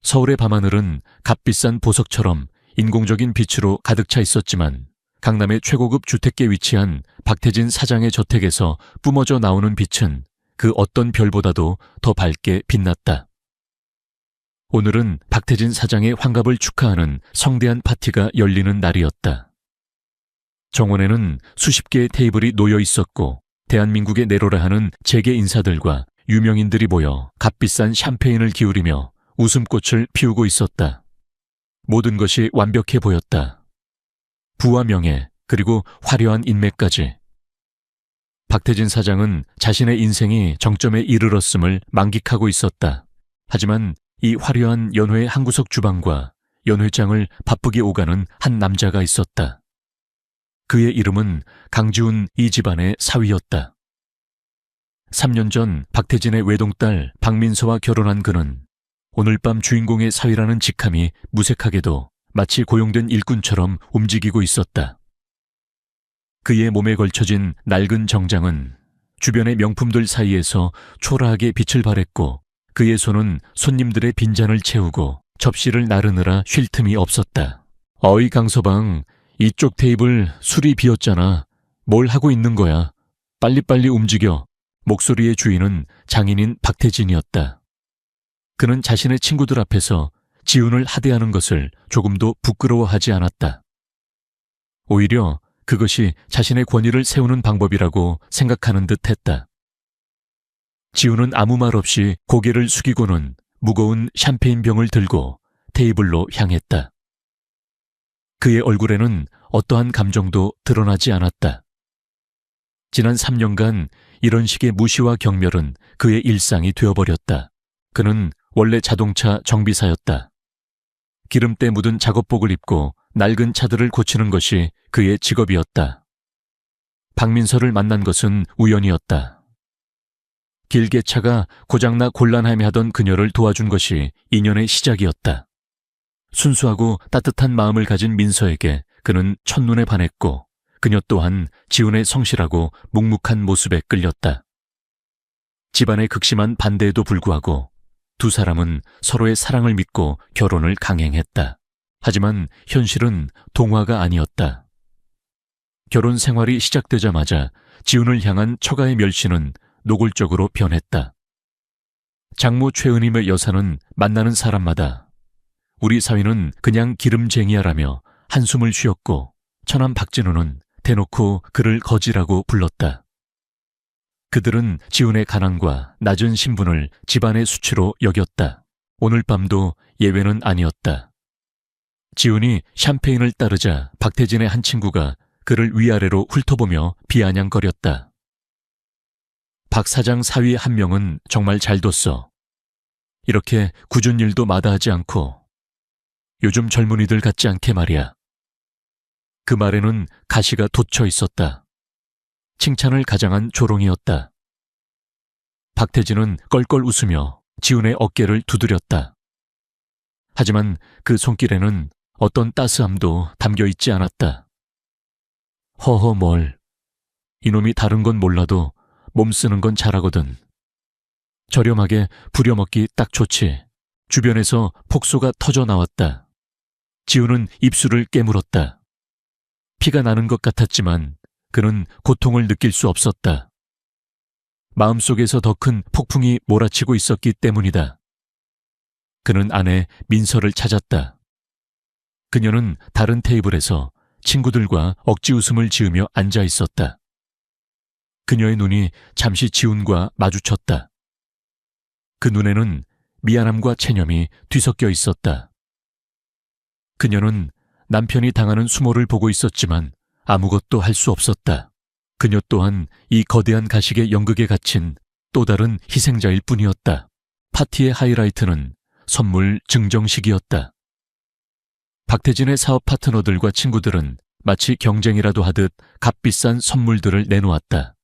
서울의 밤하늘은 값비싼 보석처럼 인공적인 빛으로 가득 차 있었지만 강남의 최고급 주택가에 위치한 박태진 사장의 저택에서 뿜어져 나오는 빛은 그 어떤 별보다도 더 밝게 빛났다. 오늘은 박태진 사장의 환갑을 축하하는 성대한 파티가 열리는 날이었다. 정원에는 수십 개의 테이블이 놓여 있었고 대한민국에 내로라 하는 재계 인사들과 유명인들이 모여 값비싼 샴페인을 기울이며 웃음꽃을 피우고 있었다. 모든 것이 완벽해 보였다. 부와 명예, 그리고 화려한 인맥까지. 박태진 사장은 자신의 인생이 정점에 이르렀음을 만끽하고 있었다. 하지만 이 화려한 연회의 한구석 주방과 연회장을 바쁘게 오가는 한 남자가 있었다. 그의 이름은 강지훈 이 집안의 사위였다. 3년 전 박태진의 외동딸 박민서와 결혼한 그는 오늘 밤 주인공의 사위라는 직함이 무색하게도 마치 고용된 일꾼처럼 움직이고 있었다. 그의 몸에 걸쳐진 낡은 정장은 주변의 명품들 사이에서 초라하게 빛을 발했고 그의 손은 손님들의 빈잔을 채우고 접시를 나르느라 쉴 틈이 없었다. 어이 강서방, 이쪽 테이블 술이 비었잖아. 뭘 하고 있는 거야? 빨리빨리 움직여. 목소리의 주인은 장인인 박태진이었다. 그는 자신의 친구들 앞에서 지훈을 하대하는 것을 조금도 부끄러워하지 않았다. 오히려 그것이 자신의 권위를 세우는 방법이라고 생각하는 듯 했다. 지훈은 아무 말 없이 고개를 숙이고는 무거운 샴페인 병을 들고 테이블로 향했다. 그의 얼굴에는 어떠한 감정도 드러나지 않았다. 지난 3년간 이런 식의 무시와 경멸은 그의 일상이 되어버렸다. 그는 원래 자동차 정비사였다. 기름때 묻은 작업복을 입고 낡은 차들을 고치는 것이 그의 직업이었다. 박민서를 만난 것은 우연이었다. 길게 차가 고장나 곤란해하던 그녀를 도와준 것이 인연의 시작이었다. 순수하고 따뜻한 마음을 가진 민서에게 그는 첫눈에 반했고 그녀 또한 지훈의 성실하고 묵묵한 모습에 끌렸다. 집안의 극심한 반대에도 불구하고 두 사람은 서로의 사랑을 믿고 결혼을 강행했다. 하지만 현실은 동화가 아니었다. 결혼 생활이 시작되자마자 지훈을 향한 처가의 멸시는 노골적으로 변했다. 장모 최은임의 여사는 만나는 사람마다 우리 사위는 그냥 기름쟁이야라며 한숨을 쉬었고 처남 박진우는 대놓고 그를 거지라고 불렀다. 그들은 지훈의 가난과 낮은 신분을 집안의 수치로 여겼다. 오늘 밤도 예외는 아니었다. 지훈이 샴페인을 따르자 박태진의 한 친구가 그를 위아래로 훑어보며 비아냥거렸다. 박 사장 사위 한 명은 정말 잘 뒀어. 이렇게 굳은 일도 마다하지 않고 요즘 젊은이들 같지 않게 말이야. 그 말에는 가시가 돋쳐 있었다. 칭찬을 가장한 조롱이었다. 박태진은 껄껄 웃으며 지훈의 어깨를 두드렸다. 하지만 그 손길에는 어떤 따스함도 담겨 있지 않았다. 허허 뭘. 이놈이 다른 건 몰라도 몸 쓰는 건 잘하거든. 저렴하게 부려먹기 딱 좋지. 주변에서 폭소가 터져 나왔다. 지훈은 입술을 깨물었다. 피가 나는 것 같았지만 그는 고통을 느낄 수 없었다. 마음속에서 더 큰 폭풍이 몰아치고 있었기 때문이다. 그는 아내 민서를 찾았다. 그녀는 다른 테이블에서 친구들과 억지 웃음을 지으며 앉아 있었다. 그녀의 눈이 잠시 지훈과 마주쳤다. 그 눈에는 미안함과 체념이 뒤섞여 있었다. 그녀는 남편이 당하는 수모를 보고 있었지만 아무것도 할 수 없었다. 그녀 또한 이 거대한 가식의 연극에 갇힌 또 다른 희생자일 뿐이었다. 파티의 하이라이트는 선물 증정식이었다. 박태진의 사업 파트너들과 친구들은 마치 경쟁이라도 하듯 값비싼 선물들을 내놓았다.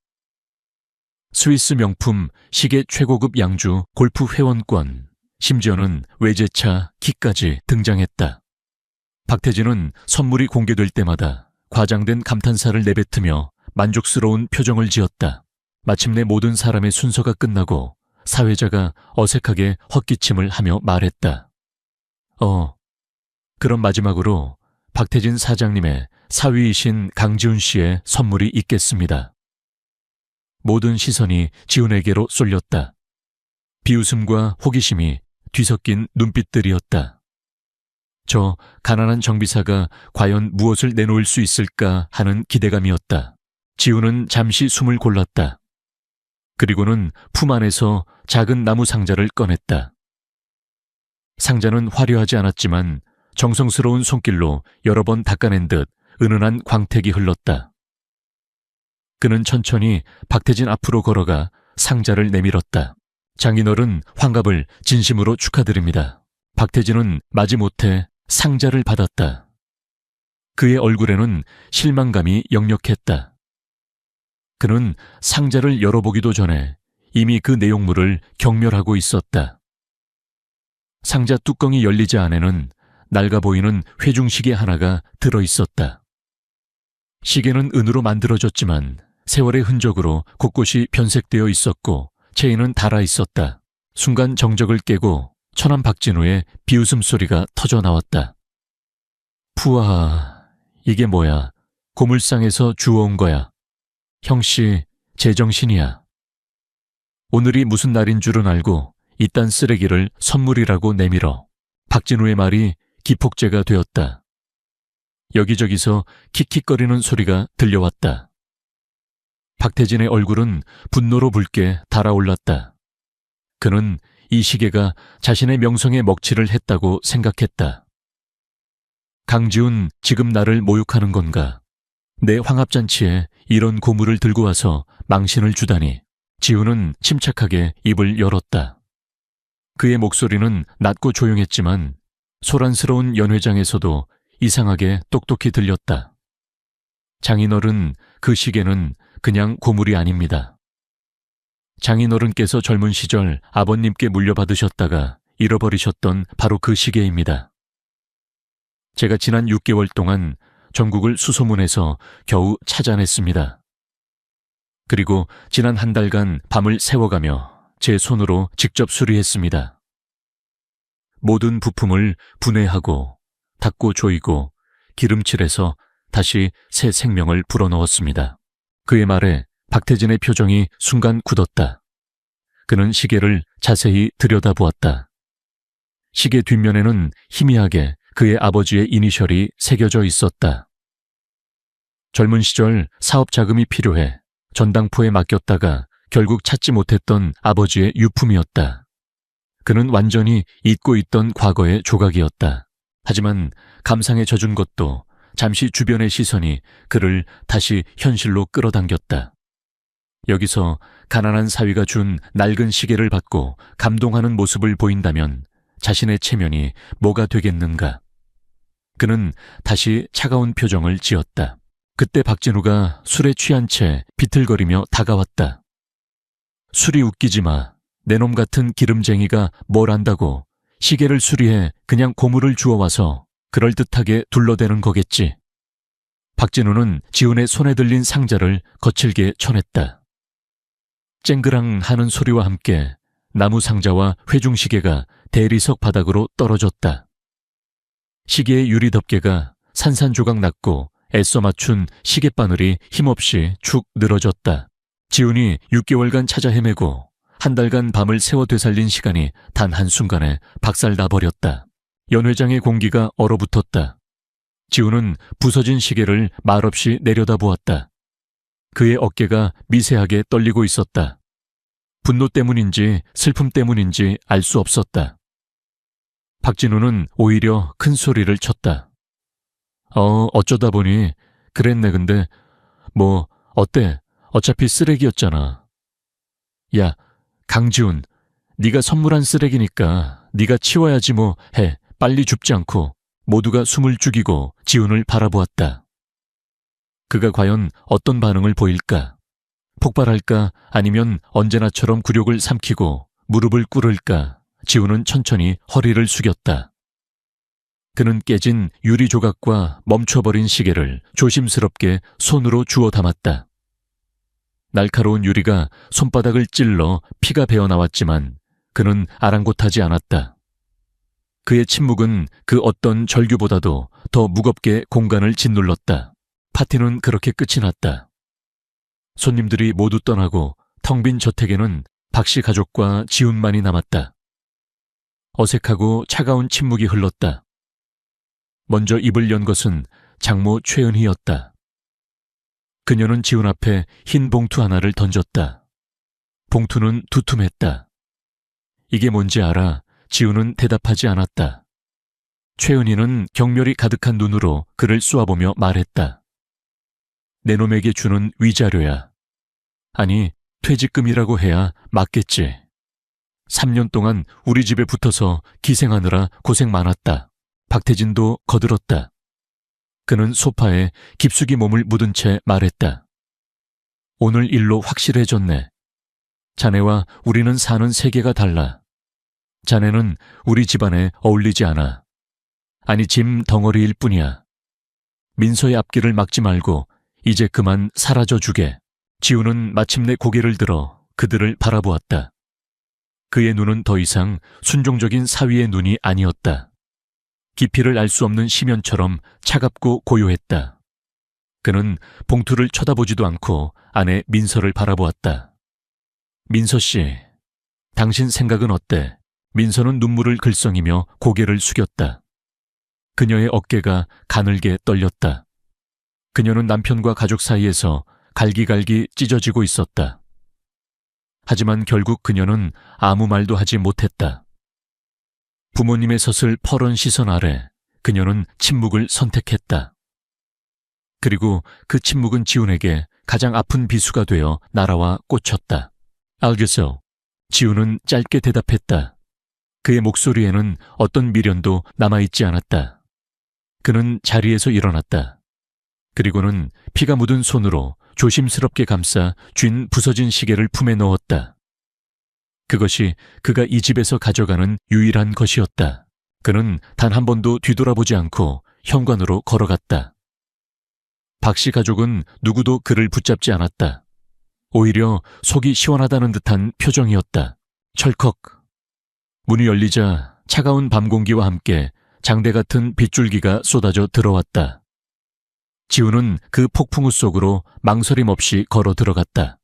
스위스 명품 시계 최고급 양주 골프 회원권, 심지어는 외제차, 키까지 등장했다. 박태진은 선물이 공개될 때마다 과장된 감탄사를 내뱉으며 만족스러운 표정을 지었다. 마침내 모든 사람의 순서가 끝나고 사회자가 어색하게 헛기침을 하며 말했다. 그럼 마지막으로 박태진 사장님의 사위이신 강지훈 씨의 선물이 있겠습니다. 모든 시선이 지훈에게로 쏠렸다. 비웃음과 호기심이 뒤섞인 눈빛들이었다. 저 가난한 정비사가 과연 무엇을 내놓을 수 있을까 하는 기대감이었다. 지훈은 잠시 숨을 골랐다. 그리고는 품 안에서 작은 나무 상자를 꺼냈다. 상자는 화려하지 않았지만 정성스러운 손길로 여러 번 닦아낸 듯 은은한 광택이 흘렀다. 그는 천천히 박태진 앞으로 걸어가 상자를 내밀었다. 장인어른 환갑을 진심으로 축하드립니다. 박태진은 마지못해 상자를 받았다. 그의 얼굴에는 실망감이 역력했다. 그는 상자를 열어보기도 전에 이미 그 내용물을 경멸하고 있었다. 상자 뚜껑이 열리자 안에는 낡아 보이는 회중시계 하나가 들어있었다. 시계는 은으로 만들어졌지만 세월의 흔적으로 곳곳이 변색되어 있었고 체인은 닳아 있었다. 순간 정적을 깨고 처남 박진우의 비웃음 소리가 터져 나왔다. 푸아, 이게 뭐야? 고물상에서 주워온 거야. 형씨, 제정신이야. 오늘이 무슨 날인 줄은 알고 이딴 쓰레기를 선물이라고 내밀어. 박진우의 말이 기폭제가 되었다. 여기저기서 킥킥거리는 소리가 들려왔다. 박태진의 얼굴은 분노로 붉게 달아올랐다. 그는 이 시계가 자신의 명성에 먹칠을 했다고 생각했다. 강지훈, 지금 나를 모욕하는 건가? 내 황합잔치에 이런 고물을 들고 와서 망신을 주다니. 지훈은 침착하게 입을 열었다. 그의 목소리는 낮고 조용했지만 소란스러운 연회장에서도 이상하게 똑똑히 들렸다. 장인어른, 그 시계는 그냥 고물이 아닙니다. 장인어른께서 젊은 시절 아버님께 물려받으셨다가 잃어버리셨던 바로 그 시계입니다. 제가 지난 6개월 동안 전국을 수소문해서 겨우 찾아냈습니다. 그리고 지난 한 달간 밤을 새워가며 제 손으로 직접 수리했습니다. 모든 부품을 분해하고 닦고 조이고 기름칠해서 다시 새 생명을 불어넣었습니다. 그의 말에 박태진의 표정이 순간 굳었다. 그는 시계를 자세히 들여다보았다. 시계 뒷면에는 희미하게 그의 아버지의 이니셜이 새겨져 있었다. 젊은 시절 사업 자금이 필요해 전당포에 맡겼다가 결국 찾지 못했던 아버지의 유품이었다. 그는 완전히 잊고 있던 과거의 조각이었다. 하지만 감상에 젖은 것도 잠시 주변의 시선이 그를 다시 현실로 끌어당겼다. 여기서 가난한 사위가 준 낡은 시계를 받고 감동하는 모습을 보인다면 자신의 체면이 뭐가 되겠는가. 그는 다시 차가운 표정을 지었다. 그때 박진우가 술에 취한 채 비틀거리며 다가왔다. 술이 웃기지 마. 내 놈 같은 기름쟁이가 뭘 안다고. 시계를 수리해 그냥 고물을 주워와서 그럴듯하게 둘러대는 거겠지. 박진우는 지훈의 손에 들린 상자를 거칠게 쳐냈다. 쨍그랑 하는 소리와 함께 나무 상자와 회중시계가 대리석 바닥으로 떨어졌다. 시계의 유리 덮개가 산산조각 났고 애써 맞춘 시계바늘이 힘없이 축 늘어졌다. 지훈이 6개월간 찾아 헤매고 한 달간 밤을 새워 되살린 시간이 단 한순간에 박살나버렸다. 연회장의 공기가 얼어붙었다. 지훈은 부서진 시계를 말없이 내려다보았다. 그의 어깨가 미세하게 떨리고 있었다. 분노 때문인지 슬픔 때문인지 알 수 없었다. 박진우는 오히려 큰 소리를 쳤다. 어쩌다 보니 그랬네. 근데 뭐 어때? 어차피 쓰레기였잖아. 야, 강지훈, 네가 선물한 쓰레기니까 네가 치워야지 뭐 해. 빨리 줍지 않고. 모두가 숨을 죽이고 지훈을 바라보았다. 그가 과연 어떤 반응을 보일까? 폭발할까? 아니면 언제나처럼 굴욕을 삼키고 무릎을 꿇을까? 지훈은 천천히 허리를 숙였다. 그는 깨진 유리 조각과 멈춰버린 시계를 조심스럽게 손으로 주워 담았다. 날카로운 유리가 손바닥을 찔러 피가 배어나왔지만 그는 아랑곳하지 않았다. 그의 침묵은 그 어떤 절규보다도 더 무겁게 공간을 짓눌렀다. 파티는 그렇게 끝이 났다. 손님들이 모두 떠나고 텅 빈 저택에는 박씨 가족과 지훈만이 남았다. 어색하고 차가운 침묵이 흘렀다. 먼저 입을 연 것은 장모 최은희였다. 그녀는 지훈 앞에 흰 봉투 하나를 던졌다. 봉투는 두툼했다. 이게 뭔지 알아? 지훈은 대답하지 않았다. 최은희는 경멸이 가득한 눈으로 그를 쏘아보며 말했다. 내 놈에게 주는 위자료야. 아니, 퇴직금이라고 해야 맞겠지. 3년 동안 우리 집에 붙어서 기생하느라 고생 많았다. 박태진도 거들었다. 그는 소파에 깊숙이 몸을 묻은 채 말했다. 오늘 일로 확실해졌네. 자네와 우리는 사는 세계가 달라. 자네는 우리 집안에 어울리지 않아. 아니, 짐 덩어리일 뿐이야. 민서의 앞길을 막지 말고 이제 그만 사라져 주게. 지훈은 마침내 고개를 들어 그들을 바라보았다. 그의 눈은 더 이상 순종적인 사위의 눈이 아니었다. 깊이를 알 수 없는 심연처럼 차갑고 고요했다. 그는 봉투를 쳐다보지도 않고 아내 민서를 바라보았다. 민서 씨, 당신 생각은 어때? 민서는 눈물을 글썽이며 고개를 숙였다. 그녀의 어깨가 가늘게 떨렸다. 그녀는 남편과 가족 사이에서 갈기갈기 찢어지고 있었다. 하지만 결국 그녀는 아무 말도 하지 못했다. 부모님의 서슬 퍼런 시선 아래 그녀는 침묵을 선택했다. 그리고 그 침묵은 지훈에게 가장 아픈 비수가 되어 날아와 꽂혔다. 알겠어. 지훈은 짧게 대답했다. 그의 목소리에는 어떤 미련도 남아있지 않았다. 그는 자리에서 일어났다. 그리고는 피가 묻은 손으로 조심스럽게 감싸 쥔 부서진 시계를 품에 넣었다. 그것이 그가 이 집에서 가져가는 유일한 것이었다. 그는 단 한 번도 뒤돌아보지 않고 현관으로 걸어갔다. 박씨 가족은 누구도 그를 붙잡지 않았다. 오히려 속이 시원하다는 듯한 표정이었다. 철컥. 문이 열리자 차가운 밤 공기와 함께 장대 같은 빗줄기가 쏟아져 들어왔다. 지훈은 그 폭풍우 속으로 망설임 없이 걸어 들어갔다.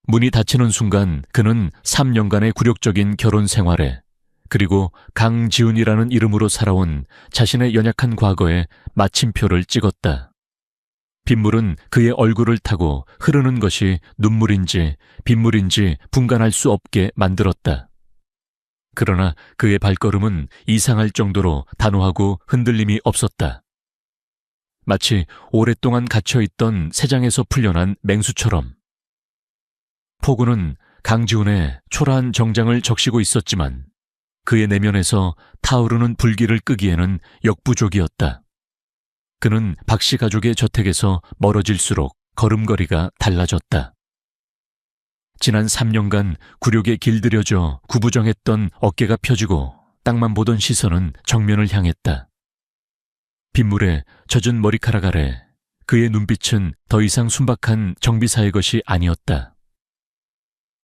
문이 닫히는 순간 그는 3년간의 굴욕적인 결혼 생활에 그리고 강지훈이라는 이름으로 살아온 자신의 연약한 과거에 마침표를 찍었다. 빗물은 그의 얼굴을 타고 흐르는 것이 눈물인지 빗물인지 분간할 수 없게 만들었다. 그러나 그의 발걸음은 이상할 정도로 단호하고 흔들림이 없었다. 마치 오랫동안 갇혀있던 새장에서 풀려난 맹수처럼. 폭우는 강지훈의 초라한 정장을 적시고 있었지만 그의 내면에서 타오르는 불길을 끄기에는 역부족이었다. 그는 박씨 가족의 저택에서 멀어질수록 걸음걸이가 달라졌다. 지난 3년간 굴욕에 길들여져 구부정했던 어깨가 펴지고 땅만 보던 시선은 정면을 향했다. 빗물에 젖은 머리카락 아래 그의 눈빛은 더 이상 순박한 정비사의 것이 아니었다.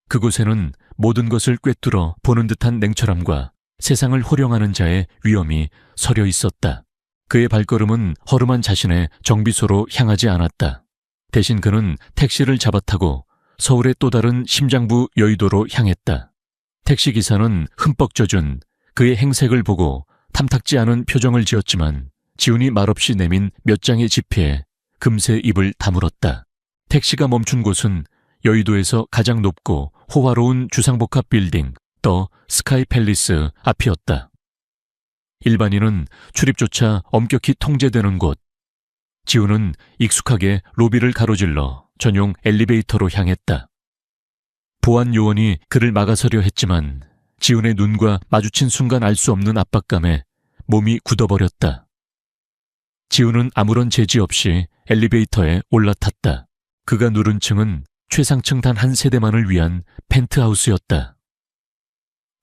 그곳에는 모든 것을 꿰뚫어 보는 듯한 냉철함과 세상을 호령하는 자의 위엄이 서려 있었다. 그의 발걸음은 허름한 자신의 정비소로 향하지 않았다. 대신 그는 택시를 잡아타고 서울의 또 다른 심장부 여의도로 향했다. 택시기사는 흠뻑 젖은 그의 행색을 보고 탐탁지 않은 표정을 지었지만 지훈이 말없이 내민 몇 장의 지폐에 금세 입을 다물었다. 택시가 멈춘 곳은 여의도에서 가장 높고 호화로운 주상복합 빌딩 더 스카이 팰리스 앞이었다. 일반인은 출입조차 엄격히 통제되는 곳. 지훈은 익숙하게 로비를 가로질러 전용 엘리베이터로 향했다. 보안 요원이 그를 막아서려 했지만 지훈의 눈과 마주친 순간 알 수 없는 압박감에 몸이 굳어버렸다. 지훈은 아무런 제지 없이 엘리베이터에 올라탔다. 그가 누른 층은 최상층 단 한 세대만을 위한 펜트하우스였다.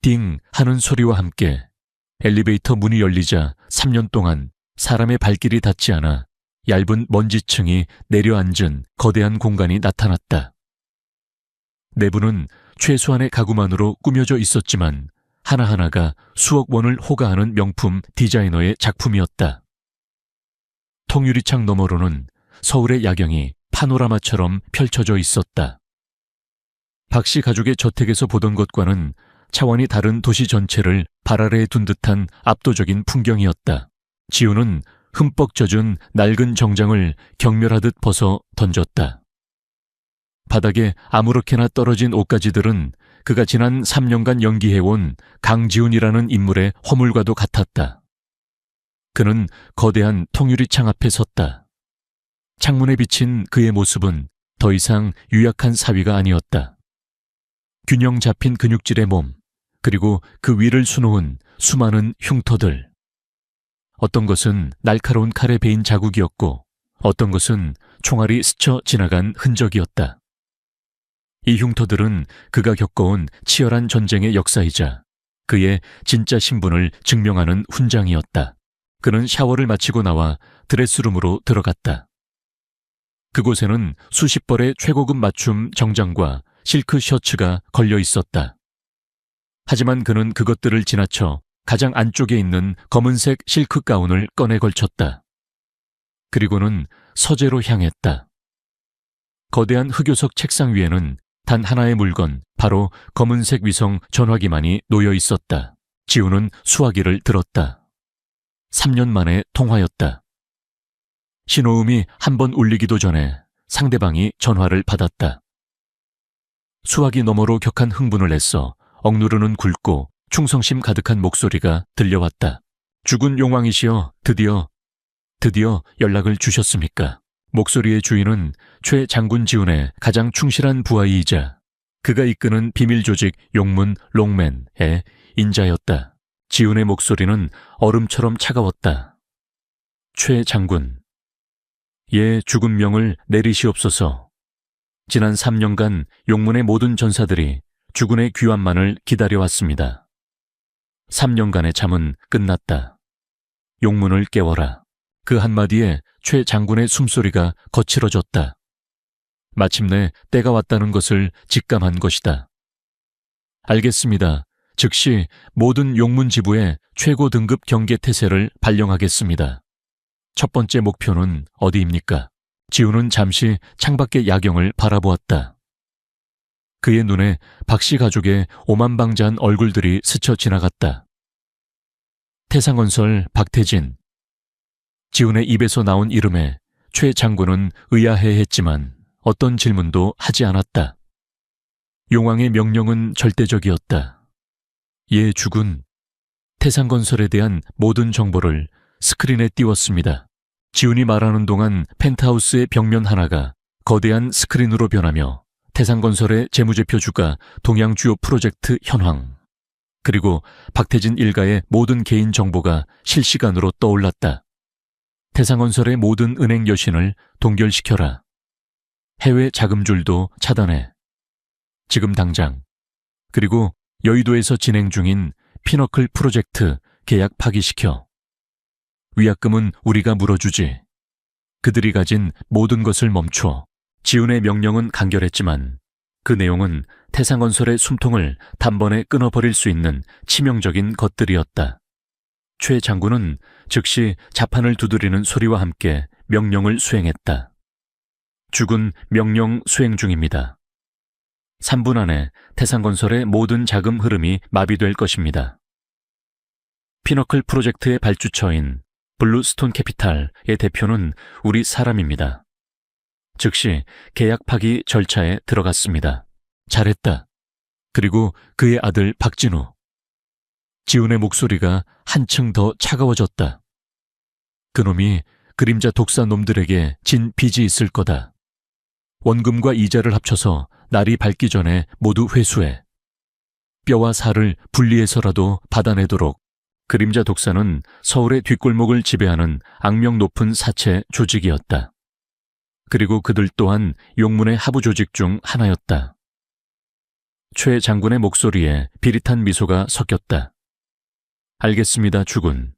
띵 하는 소리와 함께 엘리베이터 문이 열리자 3년 동안 사람의 발길이 닿지 않아 얇은 먼지층이 내려앉은 거대한 공간이 나타났다. 내부는 최소한의 가구만으로 꾸며져 있었지만 하나하나가 수억 원을 호가하는 명품 디자이너의 작품이었다. 통유리창 너머로는 서울의 야경이 파노라마처럼 펼쳐져 있었다. 박씨 가족의 저택에서 보던 것과는 차원이 다른 도시 전체를 발 아래에 둔 듯한 압도적인 풍경이었다. 지우는 흠뻑 젖은 낡은 정장을 경멸하듯 벗어 던졌다. 바닥에 아무렇게나 떨어진 옷가지들은 그가 지난 3년간 연기해온 강지훈이라는 인물의 허물과도 같았다. 그는 거대한 통유리창 앞에 섰다. 창문에 비친 그의 모습은 더 이상 유약한 사위가 아니었다. 균형 잡힌 근육질의 몸, 그리고 그 위를 수놓은 수많은 흉터들. 어떤 것은 날카로운 칼에 베인 자국이었고 어떤 것은 총알이 스쳐 지나간 흔적이었다. 이 흉터들은 그가 겪어온 치열한 전쟁의 역사이자 그의 진짜 신분을 증명하는 훈장이었다. 그는 샤워를 마치고 나와 드레스룸으로 들어갔다. 그곳에는 수십 벌의 최고급 맞춤 정장과 실크 셔츠가 걸려 있었다. 하지만 그는 그것들을 지나쳐 가장 안쪽에 있는 검은색 실크 가운을 꺼내 걸쳤다. 그리고는 서재로 향했다. 거대한 흑요석 책상 위에는 단 하나의 물건, 바로 검은색 위성 전화기만이 놓여 있었다. 지우는 수화기를 들었다. 3년 만의 통화였다. 신호음이 한 번 울리기도 전에 상대방이 전화를 받았다. 수화기 너머로 격한 흥분을 냈어 억누르는 굵고 충성심 가득한 목소리가 들려왔다. 죽은 용왕이시여, 드디어 연락을 주셨습니까? 목소리의 주인은 최 장군 지훈의 가장 충실한 부하이자 그가 이끄는 비밀 조직 용문 롱맨의 인자였다. 지훈의 목소리는 얼음처럼 차가웠다. 최 장군, 죽은 명을 내리시옵소서. 지난 3년간 용문의 모든 전사들이 주군의 귀환만을 기다려왔습니다. 3년간의 잠은 끝났다. 용문을 깨워라. 그 한마디에 최 장군의 숨소리가 거칠어졌다. 마침내 때가 왔다는 것을 직감한 것이다. 알겠습니다. 즉시 모든 용문 지부에 최고 등급 경계 태세를 발령하겠습니다. 첫 번째 목표는 어디입니까? 지우는 잠시 창밖의 야경을 바라보았다. 그의 눈에 박씨 가족의 오만방자한 얼굴들이 스쳐 지나갔다. 태상건설 박태진. 지훈의 입에서 나온 이름에 최 장군은 의아해했지만 어떤 질문도 하지 않았다. 용왕의 명령은 절대적이었다. 죽은 태상건설에 대한 모든 정보를 스크린에 띄웠습니다. 지훈이 말하는 동안 펜트하우스의 벽면 하나가 거대한 스크린으로 변하며 태상건설의 재무제표주가 동양 주요 프로젝트 현황, 그리고 박태진 일가의 모든 개인 정보가 실시간으로 떠올랐다. 태상건설의 모든 은행 여신을 동결시켜라. 해외 자금줄도 차단해. 지금 당장. 그리고 여의도에서 진행 중인 피너클 프로젝트 계약 파기시켜. 위약금은 우리가 물어주지. 그들이 가진 모든 것을 멈춰. 지훈의 명령은 간결했지만 그 내용은 태상건설의 숨통을 단번에 끊어버릴 수 있는 치명적인 것들이었다. 최 장군은 즉시 자판을 두드리는 소리와 함께 명령을 수행했다. 죽은 명령 수행 중입니다. 3분 안에 태상건설의 모든 자금 흐름이 마비될 것입니다. 피너클 프로젝트의 발주처인 블루스톤 캐피탈의 대표는 우리 사람입니다. 즉시 계약 파기 절차에 들어갔습니다. 잘했다. 그리고 그의 아들 박진우. 지훈의 목소리가 한층 더 차가워졌다. 그놈이 그림자 독사 놈들에게 진 빚이 있을 거다. 원금과 이자를 합쳐서 날이 밝기 전에 모두 회수해. 뼈와 살을 분리해서라도 받아내도록. 그림자 독사는 서울의 뒷골목을 지배하는 악명 높은 사채 조직이었다. 그리고 그들 또한 용문의 하부 조직 중 하나였다. 최 장군의 목소리에 비릿한 미소가 섞였다. 알겠습니다, 주군.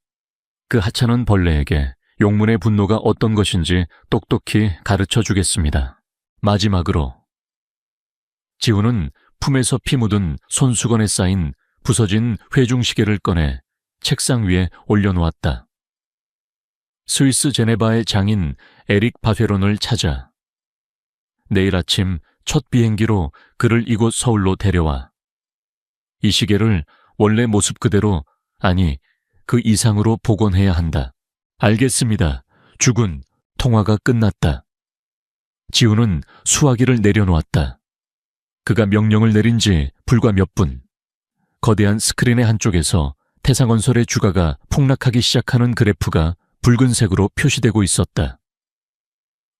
그 하찮은 벌레에게 용문의 분노가 어떤 것인지 똑똑히 가르쳐 주겠습니다. 마지막으로. 지훈은 품에서 피 묻은 손수건에 쌓인 부서진 회중시계를 꺼내 책상 위에 올려놓았다. 스위스 제네바의 장인 에릭 바페론을 찾아 내일 아침 첫 비행기로 그를 이곳 서울로 데려와 이 시계를 원래 모습 그대로, 아니 그 이상으로 복원해야 한다. 알겠습니다. 주군, 통화가 끝났다. 지훈은 수화기를 내려놓았다. 그가 명령을 내린 지 불과 몇 분. 거대한 스크린의 한쪽에서 태상건설의 주가가 폭락하기 시작하는 그래프가 붉은색으로 표시되고 있었다.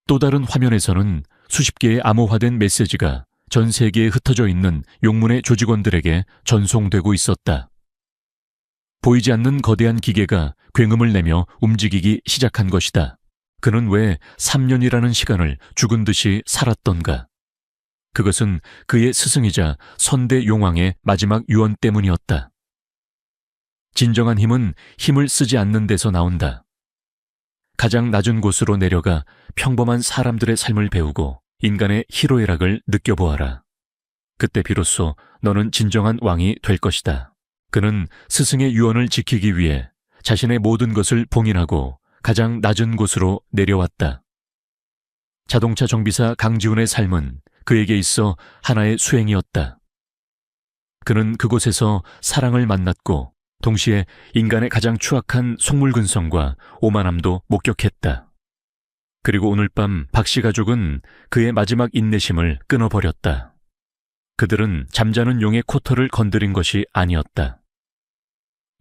또 다른 화면에서는 수십 개의 암호화된 메시지가 전 세계에 흩어져 있는 용문의 조직원들에게 전송되고 있었다. 보이지 않는 거대한 기계가 굉음을 내며 움직이기 시작한 것이다. 그는 왜 3년이라는 시간을 죽은 듯이 살았던가? 그것은 그의 스승이자 선대 용왕의 마지막 유언 때문이었다. 진정한 힘은 힘을 쓰지 않는 데서 나온다. 가장 낮은 곳으로 내려가 평범한 사람들의 삶을 배우고 인간의 희로애락을 느껴보아라. 그때 비로소 너는 진정한 왕이 될 것이다. 그는 스승의 유언을 지키기 위해 자신의 모든 것을 봉인하고 가장 낮은 곳으로 내려왔다. 자동차 정비사 강지훈의 삶은 그에게 있어 하나의 수행이었다. 그는 그곳에서 사랑을 만났고 동시에 인간의 가장 추악한 속물근성과 오만함도 목격했다. 그리고 오늘 밤 박씨 가족은 그의 마지막 인내심을 끊어버렸다. 그들은 잠자는 용의 코털을 건드린 것이 아니었다.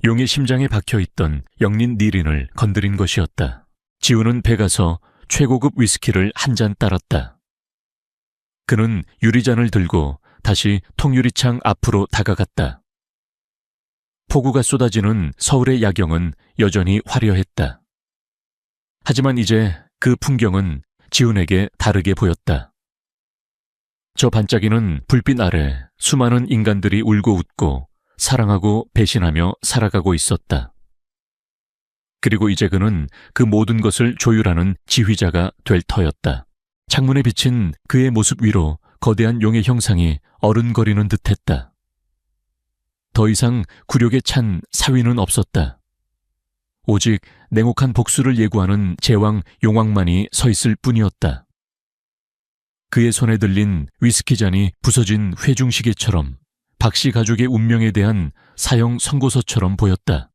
용의 심장에 박혀있던 영린 니린을 건드린 것이었다. 지훈은 배가서 최고급 위스키를 한 잔 따랐다. 그는 유리잔을 들고 다시 통유리창 앞으로 다가갔다. 폭우가 쏟아지는 서울의 야경은 여전히 화려했다. 하지만 이제 그 풍경은 지훈에게 다르게 보였다. 저 반짝이는 불빛 아래 수많은 인간들이 울고 웃고 사랑하고 배신하며 살아가고 있었다. 그리고 이제 그는 그 모든 것을 조율하는 지휘자가 될 터였다. 창문에 비친 그의 모습 위로 거대한 용의 형상이 어른거리는 듯했다. 더 이상 굴욕에 찬 사위는 없었다. 오직 냉혹한 복수를 예고하는 제왕 용왕만이 서 있을 뿐이었다. 그의 손에 들린 위스키 잔이 부서진 회중시계처럼 박씨 가족의 운명에 대한 사형 선고서처럼 보였다.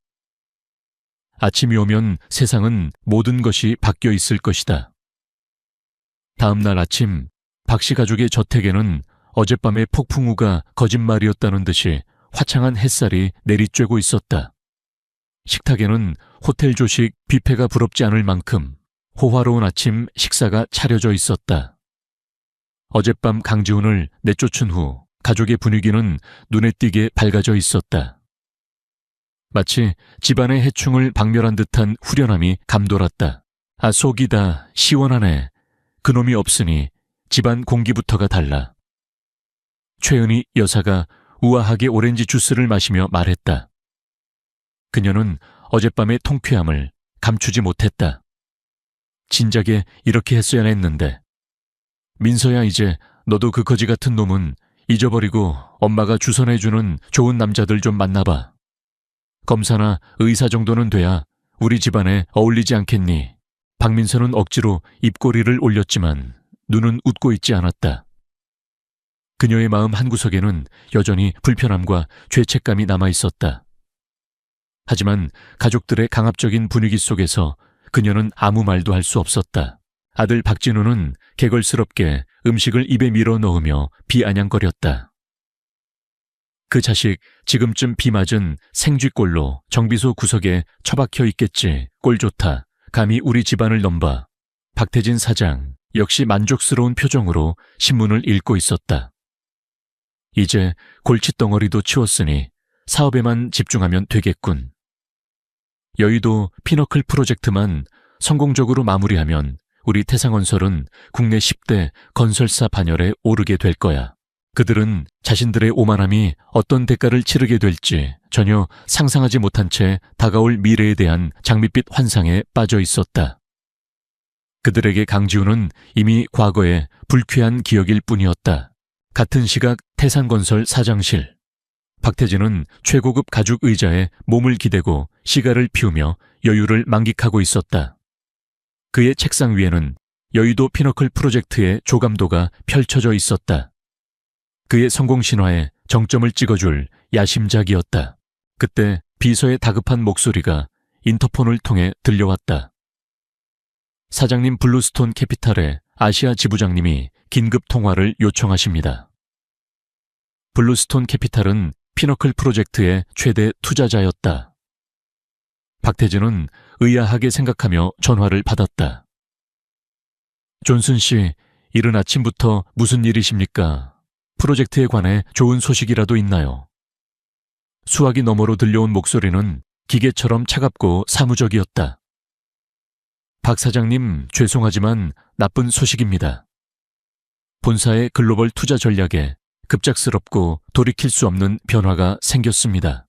아침이 오면 세상은 모든 것이 바뀌어 있을 것이다. 다음 날 아침 박씨 가족의 저택에는 어젯밤의 폭풍우가 거짓말이었다는 듯이 화창한 햇살이 내리쬐고 있었다. 식탁에는 호텔 조식 뷔페가 부럽지 않을 만큼 호화로운 아침 식사가 차려져 있었다. 어젯밤 강지훈을 내쫓은 후 가족의 분위기는 눈에 띄게 밝아져 있었다. 마치 집안의 해충을 박멸한 듯한 후련함이 감돌았다. 아, 속이 다 시원하네. 그놈이 없으니 집안 공기부터가 달라. 최은희 여사가 우아하게 오렌지 주스를 마시며 말했다. 그녀는 어젯밤의 통쾌함을 감추지 못했다. 진작에 이렇게 했어야 했는데. 민서야, 이제 너도 그 거지 같은 놈은 잊어버리고 엄마가 주선해주는 좋은 남자들 좀 만나봐. 검사나 의사 정도는 돼야 우리 집안에 어울리지 않겠니? 박민서는 억지로 입꼬리를 올렸지만 눈은 웃고 있지 않았다. 그녀의 마음 한구석에는 여전히 불편함과 죄책감이 남아있었다. 하지만 가족들의 강압적인 분위기 속에서 그녀는 아무 말도 할 수 없었다. 아들 박진우는 개걸스럽게 음식을 입에 밀어 넣으며 비아냥거렸다. 그 자식 지금쯤 비 맞은 생쥐꼴로 정비소 구석에 처박혀 있겠지. 꼴 좋다. 감히 우리 집안을 넘봐. 박태진 사장 역시 만족스러운 표정으로 신문을 읽고 있었다. 이제 골칫덩어리도 치웠으니 사업에만 집중하면 되겠군. 여의도 피너클 프로젝트만 성공적으로 마무리하면 우리 태상건설은 국내 10대 건설사 반열에 오르게 될 거야. 그들은 자신들의 오만함이 어떤 대가를 치르게 될지 전혀 상상하지 못한 채 다가올 미래에 대한 장밋빛 환상에 빠져 있었다. 그들에게 강지훈은 이미 과거의 불쾌한 기억일 뿐이었다. 같은 시각 태산건설 사장실. 박태진은 최고급 가죽 의자에 몸을 기대고 시가를 피우며 여유를 만끽하고 있었다. 그의 책상 위에는 여의도 피너클 프로젝트의 조감도가 펼쳐져 있었다. 그의 성공 신화에 정점을 찍어줄 야심작이었다. 그때 비서의 다급한 목소리가 인터폰을 통해 들려왔다. 사장님, 블루스톤 캐피탈의 아시아 지부장님이 긴급 통화를 요청하십니다. 블루스톤 캐피탈은 피너클 프로젝트의 최대 투자자였다. 박태진은 의아하게 생각하며 전화를 받았다. 존슨 씨, 이른 아침부터 무슨 일이십니까? 프로젝트에 관해 좋은 소식이라도 있나요? 수화기 너머로 들려온 목소리는 기계처럼 차갑고 사무적이었다. 박 사장님, 죄송하지만 나쁜 소식입니다. 본사의 글로벌 투자 전략에 급작스럽고 돌이킬 수 없는 변화가 생겼습니다.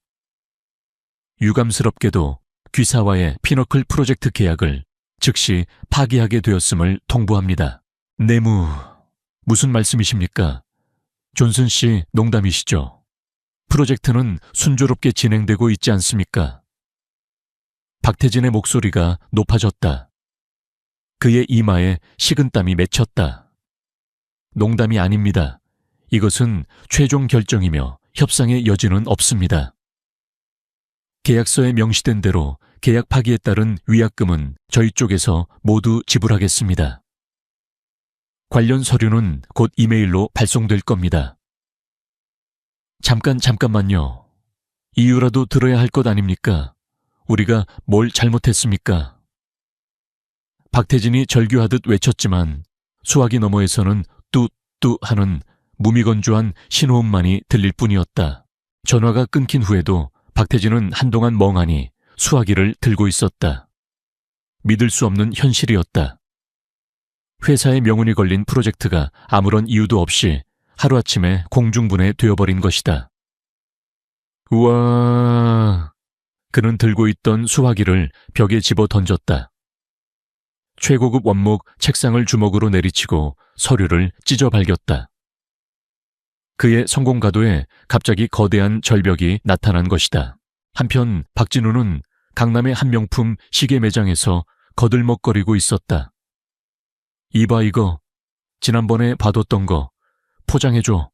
유감스럽게도 귀사와의 피너클 프로젝트 계약을 즉시 파기하게 되었음을 통보합니다. 내무, 무슨 말씀이십니까? 존슨 씨, 농담이시죠? 프로젝트는 순조롭게 진행되고 있지 않습니까? 박태진의 목소리가 높아졌다. 그의 이마에 식은땀이 맺혔다. 농담이 아닙니다. 이것은 최종 결정이며 협상의 여지는 없습니다. 계약서에 명시된 대로 계약 파기에 따른 위약금은 저희 쪽에서 모두 지불하겠습니다. 관련 서류는 곧 이메일로 발송될 겁니다. 잠깐만요. 이유라도 들어야 할 것 아닙니까? 우리가 뭘 잘못했습니까? 박태진이 절규하듯 외쳤지만 수화기 너머에서는 뚜뚜 하는 무미건조한 신호음만이 들릴 뿐이었다. 전화가 끊긴 후에도 박태진은 한동안 멍하니 수화기를 들고 있었다. 믿을 수 없는 현실이었다. 회사의 명운이 걸린 프로젝트가 아무런 이유도 없이 하루아침에 공중분해 되어버린 것이다. 우와... 그는 들고 있던 수화기를 벽에 집어 던졌다. 최고급 원목 책상을 주먹으로 내리치고 서류를 찢어 발겼다. 그의 성공 가도에 갑자기 거대한 절벽이 나타난 것이다. 한편 박진우는 강남의 한 명품 시계 매장에서 거들먹거리고 있었다. 이봐 이거, 지난번에 봐뒀던 거 포장해줘.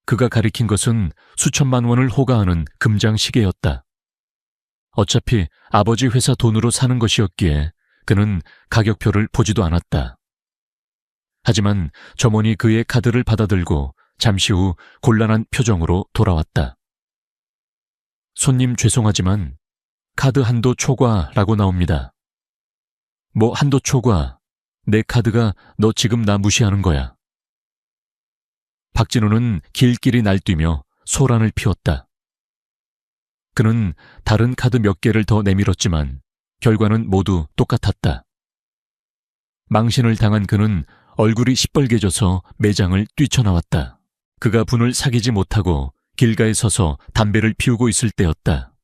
그가 가리킨 것은 수천만 원을 호가하는 금장 시계였다. 어차피 아버지 회사 돈으로 사는 것이었기에 그는 가격표를 보지도 않았다. 하지만 점원이 그의 카드를 받아들고 잠시 후 곤란한 표정으로 돌아왔다. 손님 죄송하지만 카드 한도 초과라고 나옵니다. 뭐 한도 초과? 내 카드가 너 지금 나 무시하는 거야. 박진우는 길길이 날뛰며 소란을 피웠다. 그는 다른 카드 몇 개를 더 내밀었지만 결과는 모두 똑같았다. 망신을 당한 그는 얼굴이 시뻘개져서 매장을 뛰쳐나왔다. 그가 분을 사귀지 못하고 길가에 서서 담배를 피우고 있을 때였다.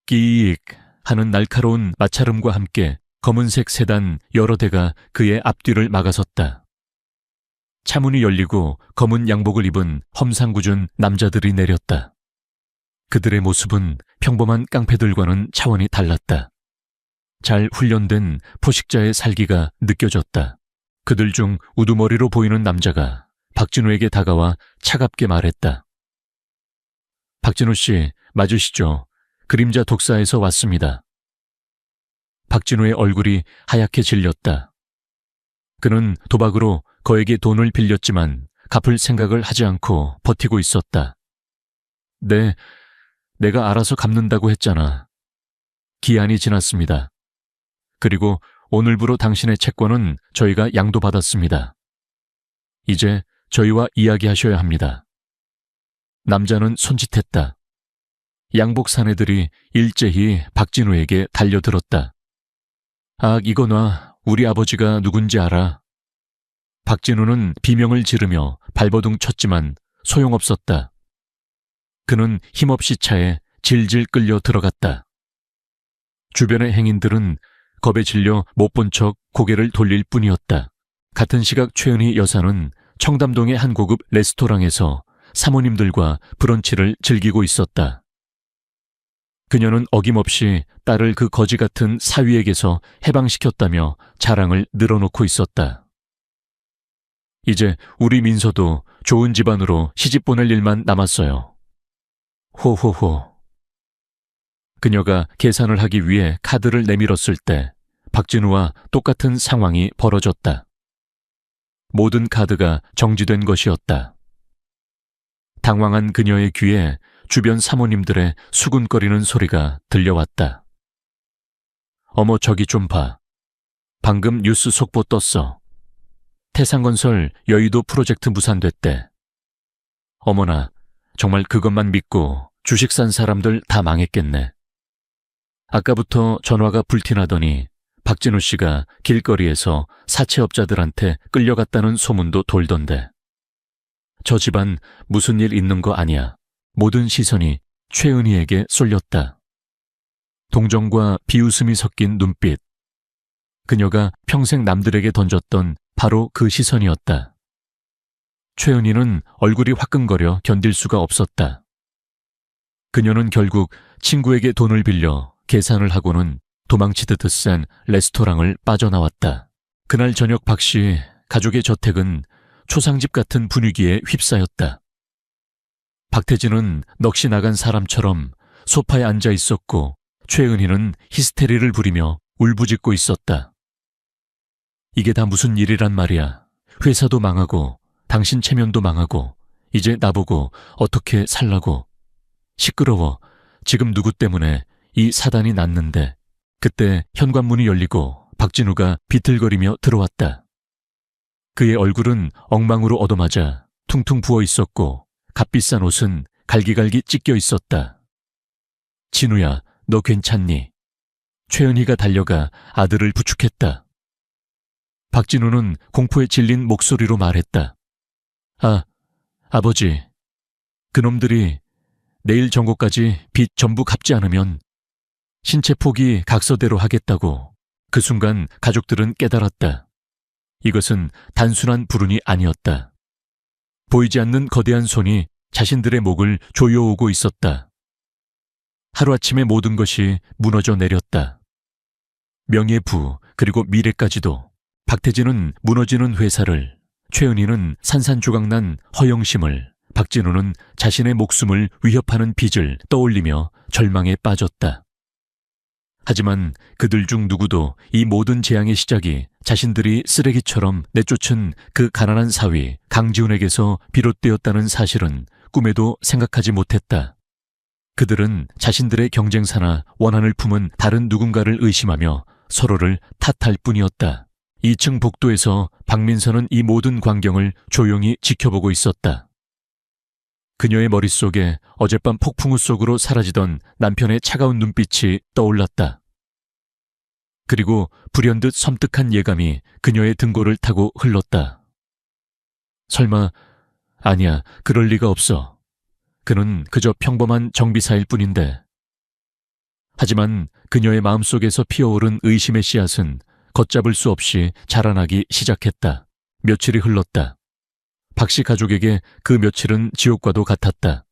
끼익 하는 날카로운 마찰음과 함께 검은색 세단 여러 대가 그의 앞뒤를 막아섰다. 차문이 열리고 검은 양복을 입은 험상궂은 남자들이 내렸다. 그들의 모습은 평범한 깡패들과는 차원이 달랐다. 잘 훈련된 포식자의 살기가 느껴졌다. 그들 중 우두머리로 보이는 남자가 박진우에게 다가와 차갑게 말했다. 박진우 씨, 맞으시죠? 그림자 독사에서 왔습니다. 박진우의 얼굴이 하얗게 질렸다. 그는 도박으로 거액의 돈을 빌렸지만 갚을 생각을 하지 않고 버티고 있었다. 네, 내가 알아서 갚는다고 했잖아. 기한이 지났습니다. 그리고 오늘부로 당신의 채권은 저희가 양도받았습니다. 이제 저희와 이야기하셔야 합니다. 남자는 손짓했다. 양복 사내들이 일제히 박진우에게 달려들었다. 아, 이거 놔. 우리 아버지가 누군지 알아. 박진우는 비명을 지르며 발버둥 쳤지만 소용없었다. 그는 힘없이 차에 질질 끌려 들어갔다. 주변의 행인들은 겁에 질려 못 본 척 고개를 돌릴 뿐이었다. 같은 시각 최은희 여사는 청담동의 한 고급 레스토랑에서 사모님들과 브런치를 즐기고 있었다. 그녀는 어김없이 딸을 그 거지 같은 사위에게서 해방시켰다며 자랑을 늘어놓고 있었다. 이제 우리 민서도 좋은 집안으로 시집 보낼 일만 남았어요. 호호호. 그녀가 계산을 하기 위해 카드를 내밀었을 때 박진우와 똑같은 상황이 벌어졌다. 모든 카드가 정지된 것이었다. 당황한 그녀의 귀에 주변 사모님들의 수군거리는 소리가 들려왔다. 어머, 저기 좀 봐. 방금 뉴스 속보 떴어. 태상건설 여의도 프로젝트 무산됐대. 어머나, 정말 그것만 믿고 주식 산 사람들 다 망했겠네. 아까부터 전화가 불티나더니 박진우 씨가 길거리에서 사채업자들한테 끌려갔다는 소문도 돌던데. 저 집안 무슨 일 있는 거 아니야. 모든 시선이 최은희에게 쏠렸다. 동정과 비웃음이 섞인 눈빛. 그녀가 평생 남들에게 던졌던 바로 그 시선이었다. 최은희는 얼굴이 화끈거려 견딜 수가 없었다. 그녀는 결국 친구에게 돈을 빌려 계산을 하고는 도망치듯 센 레스토랑을 빠져나왔다. 그날 저녁 박씨 가족의 저택은 초상집 같은 분위기에 휩싸였다. 박태진은 넋이 나간 사람처럼 소파에 앉아 있었고 최은희는 히스테리를 부리며 울부짖고 있었다. 이게 다 무슨 일이란 말이야. 회사도 망하고 당신 체면도 망하고 이제 나보고 어떻게 살라고. 시끄러워. 지금 누구 때문에 이 사단이 났는데. 그때 현관문이 열리고 박진우가 비틀거리며 들어왔다. 그의 얼굴은 엉망으로 얻어맞아 퉁퉁 부어 있었고 값비싼 옷은 갈기갈기 찢겨 있었다. 진우야, 너 괜찮니? 최은희가 달려가 아들을 부축했다. 박진우는 공포에 질린 목소리로 말했다. 아버지. 그놈들이 내일 정고까지 빚 전부 갚지 않으면 신체 포기 각서대로 하겠다고. 그 순간 가족들은 깨달았다. 이것은 단순한 불운이 아니었다. 보이지 않는 거대한 손이 자신들의 목을 조여오고 있었다. 하루아침에 모든 것이 무너져 내렸다. 명예, 부, 그리고 미래까지도. 박태진은 무너지는 회사를, 최은희는 산산조각난 허영심을, 박진우는 자신의 목숨을 위협하는 빚을 떠올리며 절망에 빠졌다. 하지만 그들 중 누구도 이 모든 재앙의 시작이 자신들이 쓰레기처럼 내쫓은 그 가난한 사위 강지훈에게서 비롯되었다는 사실은 꿈에도 생각하지 못했다. 그들은 자신들의 경쟁사나 원한을 품은 다른 누군가를 의심하며 서로를 탓할 뿐이었다. 2층 복도에서 박민서는 이 모든 광경을 조용히 지켜보고 있었다. 그녀의 머릿속에 어젯밤 폭풍우 속으로 사라지던 남편의 차가운 눈빛이 떠올랐다. 그리고 불현듯 섬뜩한 예감이 그녀의 등골을 타고 흘렀다. 설마, 아니야, 그럴 리가 없어. 그는 그저 평범한 정비사일 뿐인데. 하지만 그녀의 마음속에서 피어오른 의심의 씨앗은 걷잡을 수 없이 자라나기 시작했다. 며칠이 흘렀다. 박씨 가족에게 그 며칠은 지옥과도 같았다.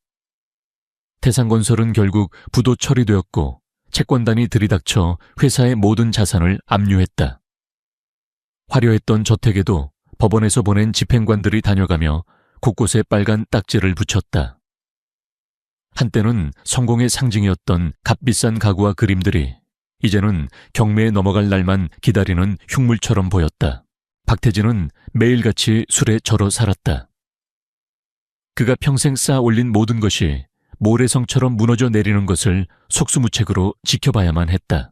태상건설은 결국 부도 처리되었고 채권단이 들이닥쳐 회사의 모든 자산을 압류했다. 화려했던 저택에도 법원에서 보낸 집행관들이 다녀가며 곳곳에 빨간 딱지를 붙였다. 한때는 성공의 상징이었던 값비싼 가구와 그림들이 이제는 경매에 넘어갈 날만 기다리는 흉물처럼 보였다. 박태진은 매일같이 술에 절어 살았다. 그가 평생 쌓아 올린 모든 것이 모래성처럼 무너져 내리는 것을 속수무책으로 지켜봐야만 했다.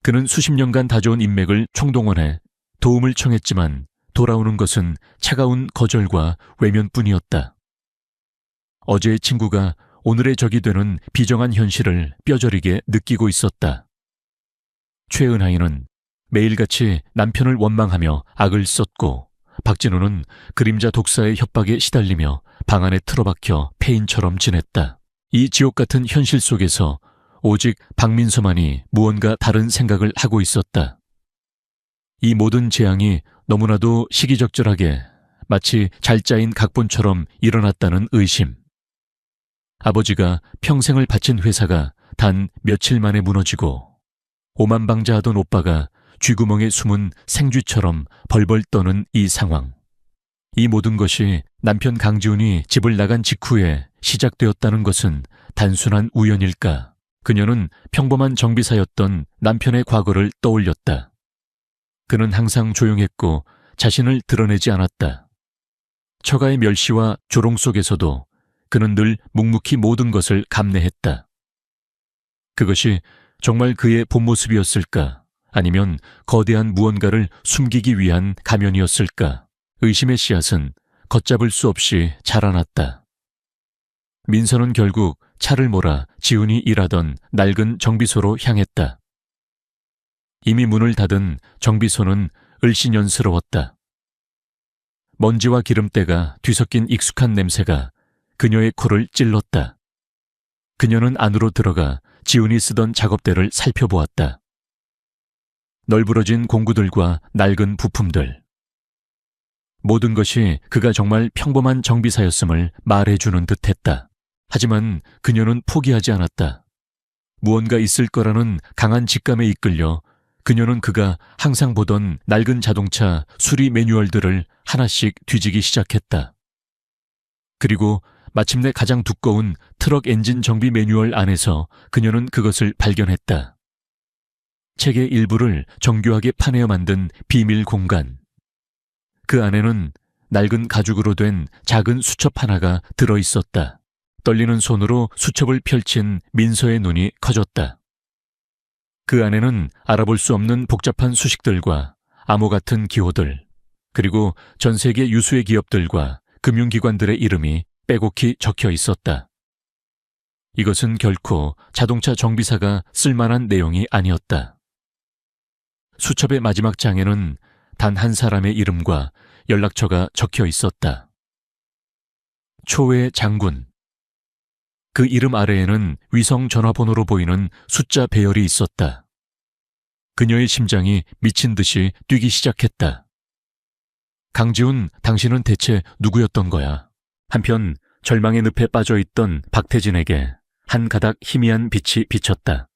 그는 수십 년간 다져온 인맥을 총동원해 도움을 청했지만 돌아오는 것은 차가운 거절과 외면뿐이었다. 어제의 친구가 오늘의 적이 되는 비정한 현실을 뼈저리게 느끼고 있었다. 최은하이는 매일같이 남편을 원망하며 악을 썼고 박진우는 그림자 독사의 협박에 시달리며 방 안에 틀어박혀 폐인처럼 지냈다. 이 지옥 같은 현실 속에서 오직 박민서만이 무언가 다른 생각을 하고 있었다. 이 모든 재앙이 너무나도 시기적절하게 마치 잘 짜인 각본처럼 일어났다는 의심. 아버지가 평생을 바친 회사가 단 며칠 만에 무너지고 오만방자하던 오빠가 쥐구멍에 숨은 생쥐처럼 벌벌 떠는 이 상황. 이 모든 것이 남편 강지훈이 집을 나간 직후에 시작되었다는 것은 단순한 우연일까? 그녀는 평범한 정비사였던 남편의 과거를 떠올렸다. 그는 항상 조용했고 자신을 드러내지 않았다. 처가의 멸시와 조롱 속에서도 그는 늘 묵묵히 모든 것을 감내했다. 그것이 정말 그의 본 모습이었을까? 아니면 거대한 무언가를 숨기기 위한 가면이었을까? 의심의 씨앗은 걷잡을 수 없이 자라났다. 민서는 결국 차를 몰아 지훈이 일하던 낡은 정비소로 향했다. 이미 문을 닫은 정비소는 을씨년스러웠다. 먼지와 기름때가 뒤섞인 익숙한 냄새가 그녀의 코를 찔렀다. 그녀는 안으로 들어가 지훈이 쓰던 작업대를 살펴보았다. 널브러진 공구들과 낡은 부품들. 모든 것이 그가 정말 평범한 정비사였음을 말해주는 듯했다. 하지만 그녀는 포기하지 않았다. 무언가 있을 거라는 강한 직감에 이끌려 그녀는 그가 항상 보던 낡은 자동차 수리 매뉴얼들을 하나씩 뒤지기 시작했다. 그리고 마침내 가장 두꺼운 트럭 엔진 정비 매뉴얼 안에서 그녀는 그것을 발견했다. 책의 일부를 정교하게 파내어 만든 비밀 공간. 그 안에는 낡은 가죽으로 된 작은 수첩 하나가 들어있었다. 떨리는 손으로 수첩을 펼친 민서의 눈이 커졌다. 그 안에는 알아볼 수 없는 복잡한 수식들과 암호 같은 기호들, 그리고 전 세계 유수의 기업들과 금융기관들의 이름이 빼곡히 적혀 있었다. 이것은 결코 자동차 정비사가 쓸만한 내용이 아니었다. 수첩의 마지막 장에는 단 한 사람의 이름과 연락처가 적혀 있었다. 초회 장군. 그 이름 아래에는 위성 전화번호로 보이는 숫자 배열이 있었다. 그녀의 심장이 미친 듯이 뛰기 시작했다. 강지훈, 당신은 대체 누구였던 거야? 한편 절망의 늪에 빠져있던 박태진에게 한 가닥 희미한 빛이 비쳤다.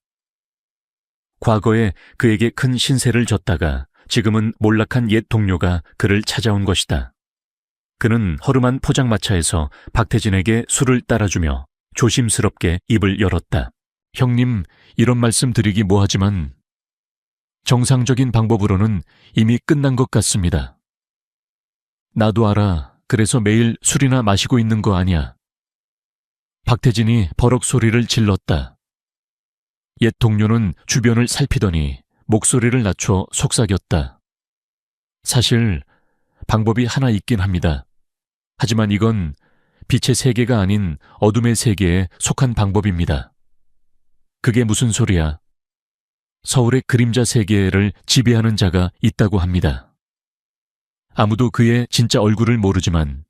과거에 그에게 큰 신세를 졌다가 지금은 몰락한 옛 동료가 그를 찾아온 것이다. 그는 허름한 포장마차에서 박태진에게 술을 따라주며 조심스럽게 입을 열었다. 형님, 이런 말씀 드리기 뭐하지만 정상적인 방법으로는 이미 끝난 것 같습니다. 나도 알아. 그래서 매일 술이나 마시고 있는 거 아니야. 박태진이 버럭 소리를 질렀다. 옛 동료는 주변을 살피더니 목소리를 낮춰 속삭였다. 사실 방법이 하나 있긴 합니다. 하지만 이건 빛의 세계가 아닌 어둠의 세계에 속한 방법입니다. 그게 무슨 소리야? 서울의 그림자 세계를 지배하는 자가 있다고 합니다. 아무도 그의 진짜 얼굴을 모르지만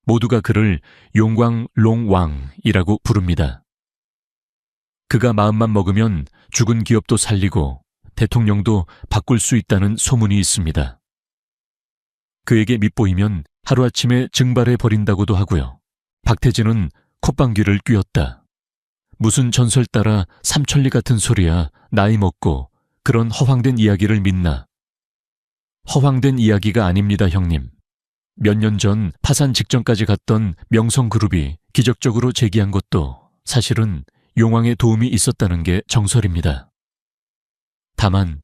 모두가 그를 용광롱왕이라고 부릅니다. 그가 마음만 먹으면 죽은 기업도 살리고 대통령도 바꿀 수 있다는 소문이 있습니다. 그에게 밑보이면 하루아침에 증발해버린다고도 하고요. 박태진은 콧방귀를 뀌었다. 무슨 전설 따라 삼천리 같은 소리야. 나이 먹고 그런 허황된 이야기를 믿나. 허황된 이야기가 아닙니다, 형님. 몇 년 전 파산 직전까지 갔던 명성그룹이 기적적으로 재기한 것도 사실은 용왕의 도움이 있었다는 게 정설입니다. 다만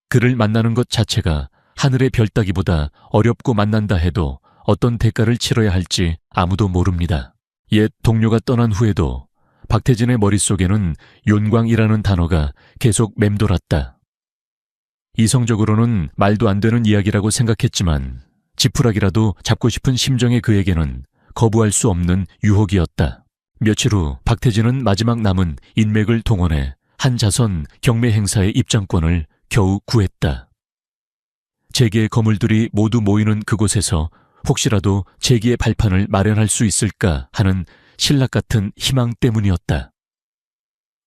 그를 만나는 것 자체가 하늘의 별 따기보다 어렵고 만난다 해도 어떤 대가를 치러야 할지 아무도 모릅니다. 옛 동료가 떠난 후에도 박태진의 머릿속에는 윤광이라는 단어가 계속 맴돌았다. 이성적으로는 말도 안 되는 이야기라고 생각했지만 지푸라기라도 잡고 싶은 심정의 그에게는 거부할 수 없는 유혹이었다. 며칠 후 박태진은 마지막 남은 인맥을 동원해 한자선 경매 행사의 입장권을 겨우 구했다. 재계의 거물들이 모두 모이는 그곳에서 혹시라도 재기의 발판을 마련할 수 있을까 하는 신락 같은 희망 때문이었다.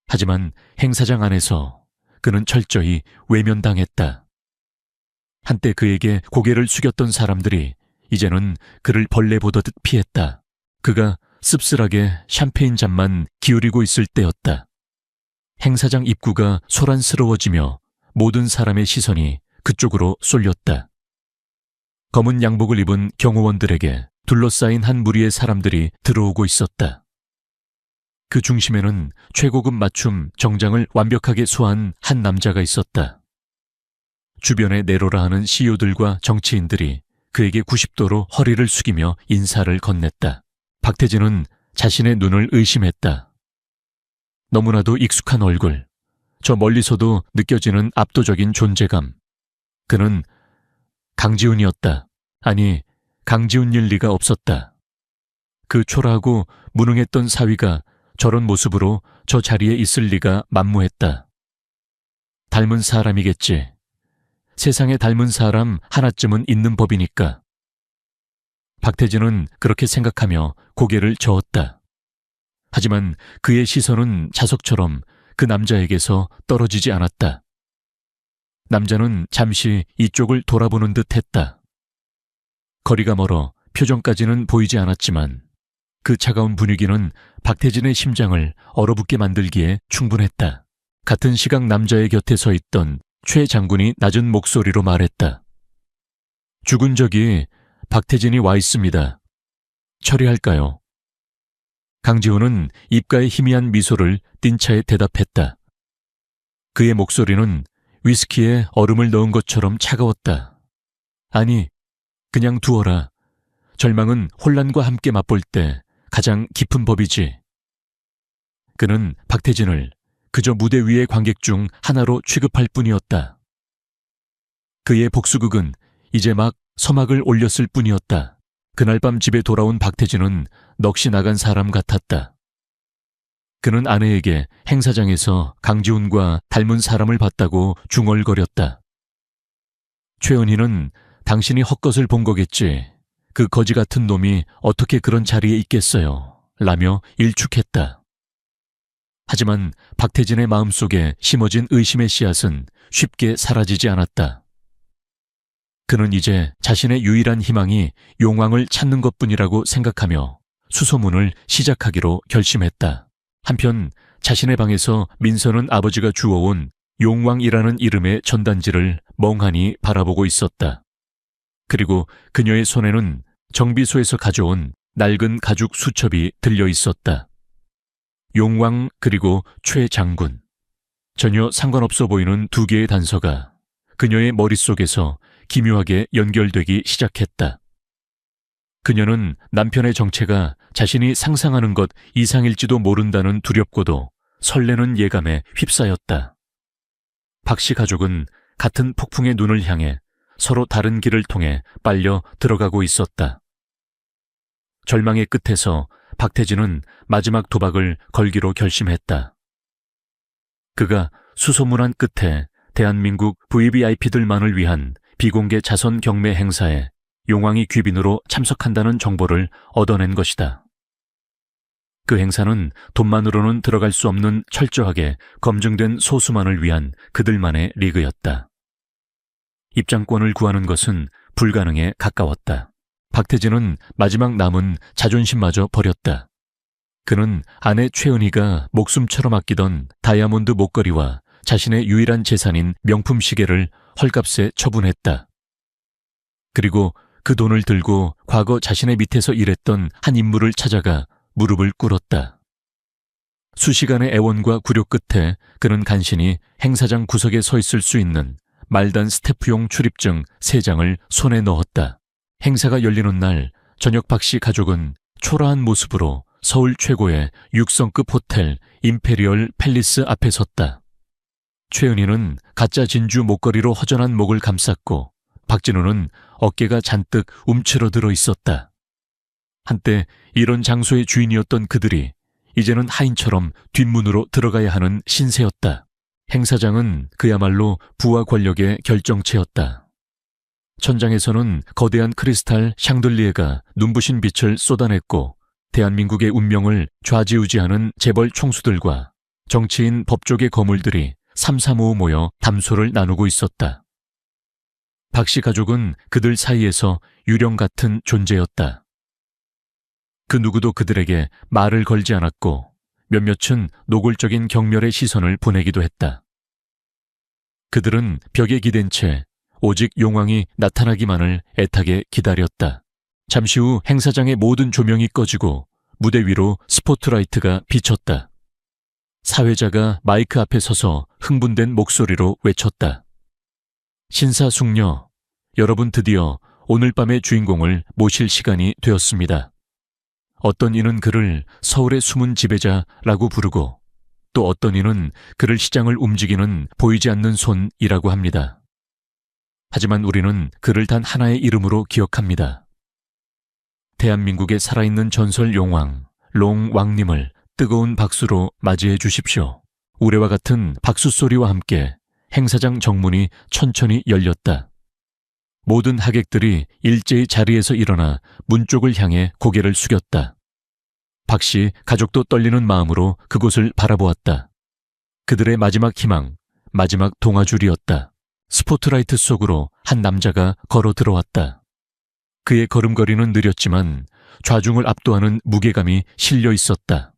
하지만 행사장 안에서 그는 철저히 외면당했다. 한때 그에게 고개를 숙였던 사람들이 이제는 그를 벌레 보더듯 피했다. 그가 씁쓸하게 샴페인 잔만 기울이고 있을 때였다. 행사장 입구가 소란스러워지며 모든 사람의 시선이 그쪽으로 쏠렸다. 검은 양복을 입은 경호원들에게 둘러싸인 한 무리의 사람들이 들어오고 있었다. 그 중심에는 최고급 맞춤 정장을 완벽하게 소화한 한 남자가 있었다. 주변에 내로라 하는 CEO들과 정치인들이 그에게 90도로 허리를 숙이며 인사를 건넸다. 박태진은 자신의 눈을 의심했다. 너무나도 익숙한 얼굴, 저 멀리서도 느껴지는 압도적인 존재감. 그는 강지훈이었다. 아니, 강지훈일 리가 없었다. 그 초라하고 무능했던 사위가 저런 모습으로 저 자리에 있을 리가 만무했다. 닮은 사람이겠지. 세상에 닮은 사람 하나쯤은 있는 법이니까. 박태진은 그렇게 생각하며 고개를 저었다. 하지만 그의 시선은 자석처럼 그 남자에게서 떨어지지 않았다. 남자는 잠시 이쪽을 돌아보는 듯 했다. 거리가 멀어 표정까지는 보이지 않았지만 그 차가운 분위기는 박태진의 심장을 얼어붙게 만들기에 충분했다. 같은 시각 남자의 곁에 서 있던 최 장군이 낮은 목소리로 말했다. 죽은 적이 박태진이 와 있습니다. 처리할까요? 강지훈은 입가에 희미한 미소를 띤 차에 대답했다. 그의 목소리는 위스키에 얼음을 넣은 것처럼 차가웠다. 아니, 그냥 두어라. 절망은 혼란과 함께 맛볼 때 가장 깊은 법이지. 그는 박태진을 그저 무대 위의 관객 중 하나로 취급할 뿐이었다. 그의 복수극은 이제 막 서막을 올렸을 뿐이었다. 그날 밤 집에 돌아온 박태진은 넋이 나간 사람 같았다. 그는 아내에게 행사장에서 강지훈과 닮은 사람을 봤다고 중얼거렸다. 최은희는 당신이 헛것을 본 거겠지. 그 거지 같은 놈이 어떻게 그런 자리에 있겠어요. 라며 일축했다. 하지만 박태진의 마음속에 심어진 의심의 씨앗은 쉽게 사라지지 않았다. 그는 이제 자신의 유일한 희망이 용왕을 찾는 것뿐이라고 생각하며 수소문을 시작하기로 결심했다. 한편 자신의 방에서 민서는 아버지가 주워온 용왕이라는 이름의 전단지를 멍하니 바라보고 있었다. 그리고 그녀의 손에는 정비소에서 가져온 낡은 가죽 수첩이 들려 있었다. 용왕 그리고 최 장군. 전혀 상관없어 보이는 두 개의 단서가 그녀의 머릿속에서 기묘하게 연결되기 시작했다. 그녀는 남편의 정체가 자신이 상상하는 것 이상일지도 모른다는 두렵고도 설레는 예감에 휩싸였다. 박씨 가족은 같은 폭풍의 눈을 향해 서로 다른 길을 통해 빨려 들어가고 있었다. 절망의 끝에서 박태진은 마지막 도박을 걸기로 결심했다. 그가 수소문한 끝에 대한민국 VVIP들만을 위한 비공개 자선 경매 행사에 용왕이 귀빈으로 참석한다는 정보를 얻어낸 것이다. 그 행사는 돈만으로는 들어갈 수 없는 철저하게 검증된 소수만을 위한 그들만의 리그였다. 입장권을 구하는 것은 불가능에 가까웠다. 박태진은 마지막 남은 자존심마저 버렸다. 그는 아내 최은희가 목숨처럼 아끼던 다이아몬드 목걸이와 자신의 유일한 재산인 명품 시계를 헐값에 처분했다. 그리고 그 돈을 들고 과거 자신의 밑에서 일했던 한 인물을 찾아가 무릎을 꿇었다. 수시간의 애원과 굴욕 끝에 그는 간신히 행사장 구석에 서 있을 수 있는 말단 스태프용 출입증 3장을 손에 넣었다. 행사가 열리는 날 저녁 박씨 가족은 초라한 모습으로 서울 최고의 6성급 호텔 임페리얼 팰리스 앞에 섰다. 최은희는 가짜 진주 목걸이로 허전한 목을 감쌌고 박진우는 어깨가 잔뜩 움츠러들어 있었다. 한때 이런 장소의 주인이었던 그들이 이제는 하인처럼 뒷문으로 들어가야 하는 신세였다. 행사장은 그야말로 부와 권력의 결정체였다. 천장에서는 거대한 크리스탈 샹들리에가 눈부신 빛을 쏟아냈고 대한민국의 운명을 좌지우지하는 재벌 총수들과 정치인 법조계 거물들이 삼삼오오 모여 담소를 나누고 있었다. 박씨 가족은 그들 사이에서 유령 같은 존재였다. 그 누구도 그들에게 말을 걸지 않았고 몇몇은 노골적인 경멸의 시선을 보내기도 했다. 그들은 벽에 기댄 채 오직 용왕이 나타나기만을 애타게 기다렸다. 잠시 후 행사장의 모든 조명이 꺼지고 무대 위로 스포트라이트가 비쳤다. 사회자가 마이크 앞에 서서 흥분된 목소리로 외쳤다. 신사숙녀, 여러분 드디어 오늘 밤의 주인공을 모실 시간이 되었습니다. 어떤 이는 그를 서울의 숨은 지배자라고 부르고 또 어떤 이는 그를 시장을 움직이는 보이지 않는 손이라고 합니다. 하지만 우리는 그를 단 하나의 이름으로 기억합니다. 대한민국의 살아있는 전설 용왕, 롱왕님을 뜨거운 박수로 맞이해 주십시오. 우레와 같은 박수 소리와 함께 행사장 정문이 천천히 열렸다. 모든 하객들이 일제히 자리에서 일어나 문 쪽을 향해 고개를 숙였다. 박씨 가족도 떨리는 마음으로 그곳을 바라보았다. 그들의 마지막 희망, 마지막 동아줄이었다. 스포트라이트 속으로 한 남자가 걸어 들어왔다. 그의 걸음걸이는 느렸지만 좌중을 압도하는 무게감이 실려 있었다.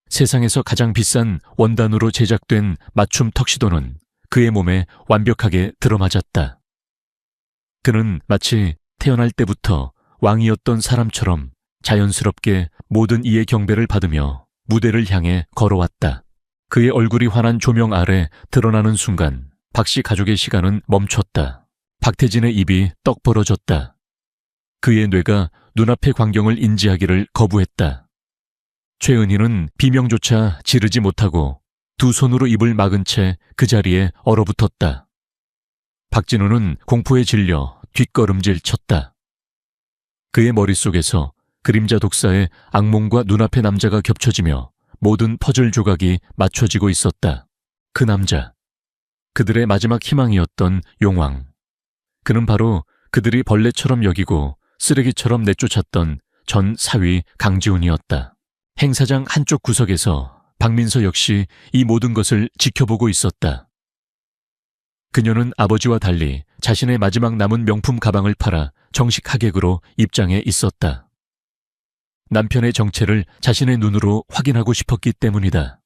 세상에서 가장 비싼 원단으로 제작된 맞춤 턱시도는 그의 몸에 완벽하게 들어맞았다. 그는 마치 태어날 때부터 왕이었던 사람처럼 자연스럽게 모든 이의 경배를 받으며 무대를 향해 걸어왔다. 그의 얼굴이 환한 조명 아래 드러나는 순간 박씨 가족의 시간은 멈췄다. 박태진의 입이 떡 벌어졌다. 그의 뇌가 눈앞의 광경을 인지하기를 거부했다. 최은희는 비명조차 지르지 못하고 두 손으로 입을 막은 채 그 자리에 얼어붙었다. 박진우는 공포에 질려 뒷걸음질 쳤다. 그의 머릿속에서 그림자 독사의 악몽과 눈앞의 남자가 겹쳐지며 모든 퍼즐 조각이 맞춰지고 있었다. 그 남자, 그들의 마지막 희망이었던 용왕. 그는 바로 그들이 벌레처럼 여기고 쓰레기처럼 내쫓았던 전 사위 강지훈이었다. 행사장 한쪽 구석에서 박민서 역시 이 모든 것을 지켜보고 있었다. 그녀는 아버지와 달리 자신의 마지막 남은 명품 가방을 팔아 정식 하객으로 입장해 있었다. 남편의 정체를 자신의 눈으로 확인하고 싶었기 때문이다.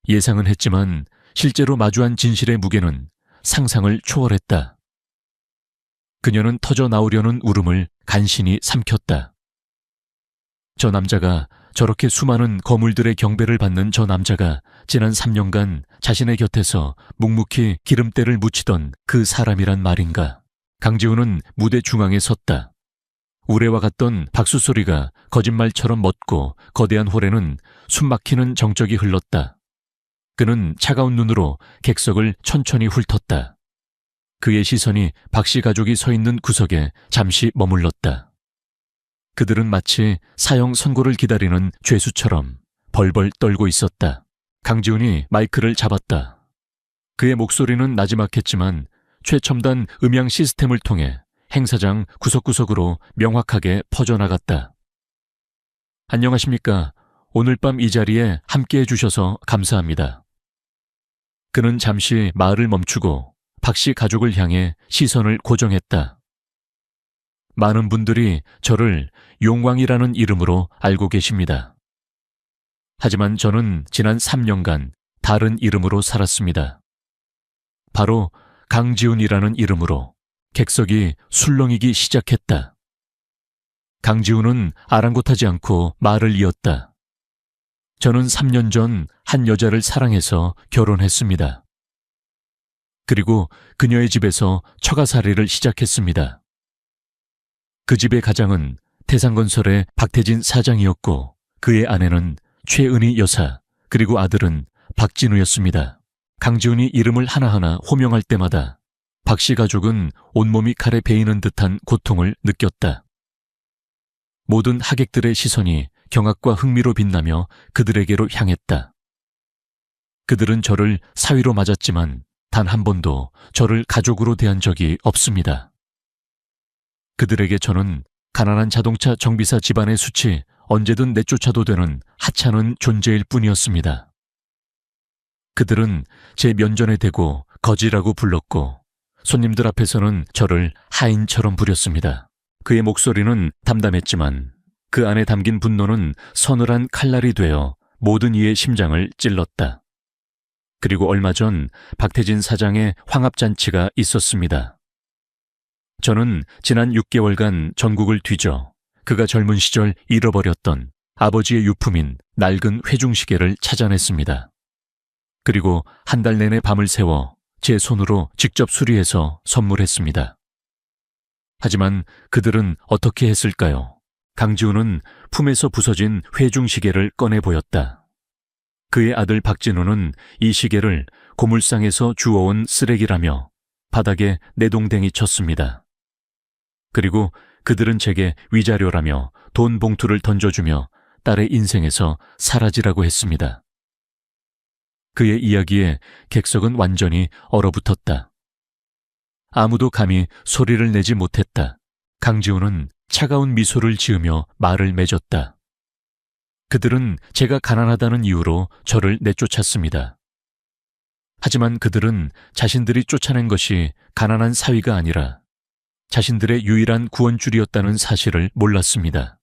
예상은 했지만 실제로 마주한 진실의 무게는 상상을 초월했다. 그녀는 터져 나오려는 울음을 간신히 삼켰다. 저 남자가, 저렇게 수많은 거물들의 경배를 받는 저 남자가 지난 3년간 자신의 곁에서 묵묵히 기름때를 묻히던 그 사람이란 말인가. 강지훈은 무대 중앙에 섰다. 우레와 같던 박수 소리가 거짓말처럼 멎고 거대한 홀에는 숨막히는 정적이 흘렀다. 그는 차가운 눈으로 객석을 천천히 훑었다. 그의 시선이 박씨 가족이 서 있는 구석에 잠시 머물렀다. 그들은 마치 사형 선고를 기다리는 죄수처럼 벌벌 떨고 있었다. 강지훈이 마이크를 잡았다. 그의 목소리는 나지막했지만 최첨단 음향 시스템을 통해 행사장 구석구석으로 명확하게 퍼져나갔다. 안녕하십니까. 오늘 밤 이 자리에 함께해 주셔서 감사합니다. 그는 잠시 말을 멈추고 박씨 가족을 향해 시선을 고정했다. 많은 분들이 저를 용왕이라는 이름으로 알고 계십니다. 하지만 저는 지난 3년간 다른 이름으로 살았습니다. 바로 강지훈이라는 이름으로. 객석이 술렁이기 시작했다. 강지훈은 아랑곳하지 않고 말을 이었다. 저는 3년 전 한 여자를 사랑해서 결혼했습니다. 그리고 그녀의 집에서 처가살이를 시작했습니다. 그 집의 가장은 태상건설의 박태진 사장이었고 그의 아내는 최은희 여사, 그리고 아들은 박진우였습니다. 강지훈이 이름을 하나하나 호명할 때마다 박씨 가족은 온몸이 칼에 베이는 듯한 고통을 느꼈다. 모든 하객들의 시선이 경악과 흥미로 빛나며 그들에게로 향했다. 그들은 저를 사위로 맞았지만 단 한 번도 저를 가족으로 대한 적이 없습니다. 그들에게 저는 가난한 자동차 정비사 집안의 수치 언제든 내쫓아도 되는 하찮은 존재일 뿐이었습니다. 그들은 제 면전에 대고 거지라고 불렀고 손님들 앞에서는 저를 하인처럼 부렸습니다. 그의 목소리는 담담했지만 그 안에 담긴 분노는 서늘한 칼날이 되어 모든 이의 심장을 찔렀다. 그리고 얼마 전 박태진 사장의 황합잔치가 있었습니다. 저는 지난 6개월간 전국을 뒤져 그가 젊은 시절 잃어버렸던 아버지의 유품인 낡은 회중시계를 찾아냈습니다. 그리고 한 달 내내 밤을 새워 제 손으로 직접 수리해서 선물했습니다. 하지만 그들은 어떻게 했을까요? 강지훈은 품에서 부서진 회중시계를 꺼내 보였다. 그의 아들 박진우는 이 시계를 고물상에서 주워온 쓰레기라며 바닥에 내동댕이 쳤습니다. 그리고 그들은 제게 위자료라며 돈 봉투를 던져주며 딸의 인생에서 사라지라고 했습니다. 그의 이야기에 객석은 완전히 얼어붙었다. 아무도 감히 소리를 내지 못했다. 강지훈은 차가운 미소를 지으며 말을 맺었다. 그들은 제가 가난하다는 이유로 저를 내쫓았습니다. 하지만 그들은 자신들이 쫓아낸 것이 가난한 사위가 아니라 자신들의 유일한 구원줄이었다는 사실을 몰랐습니다.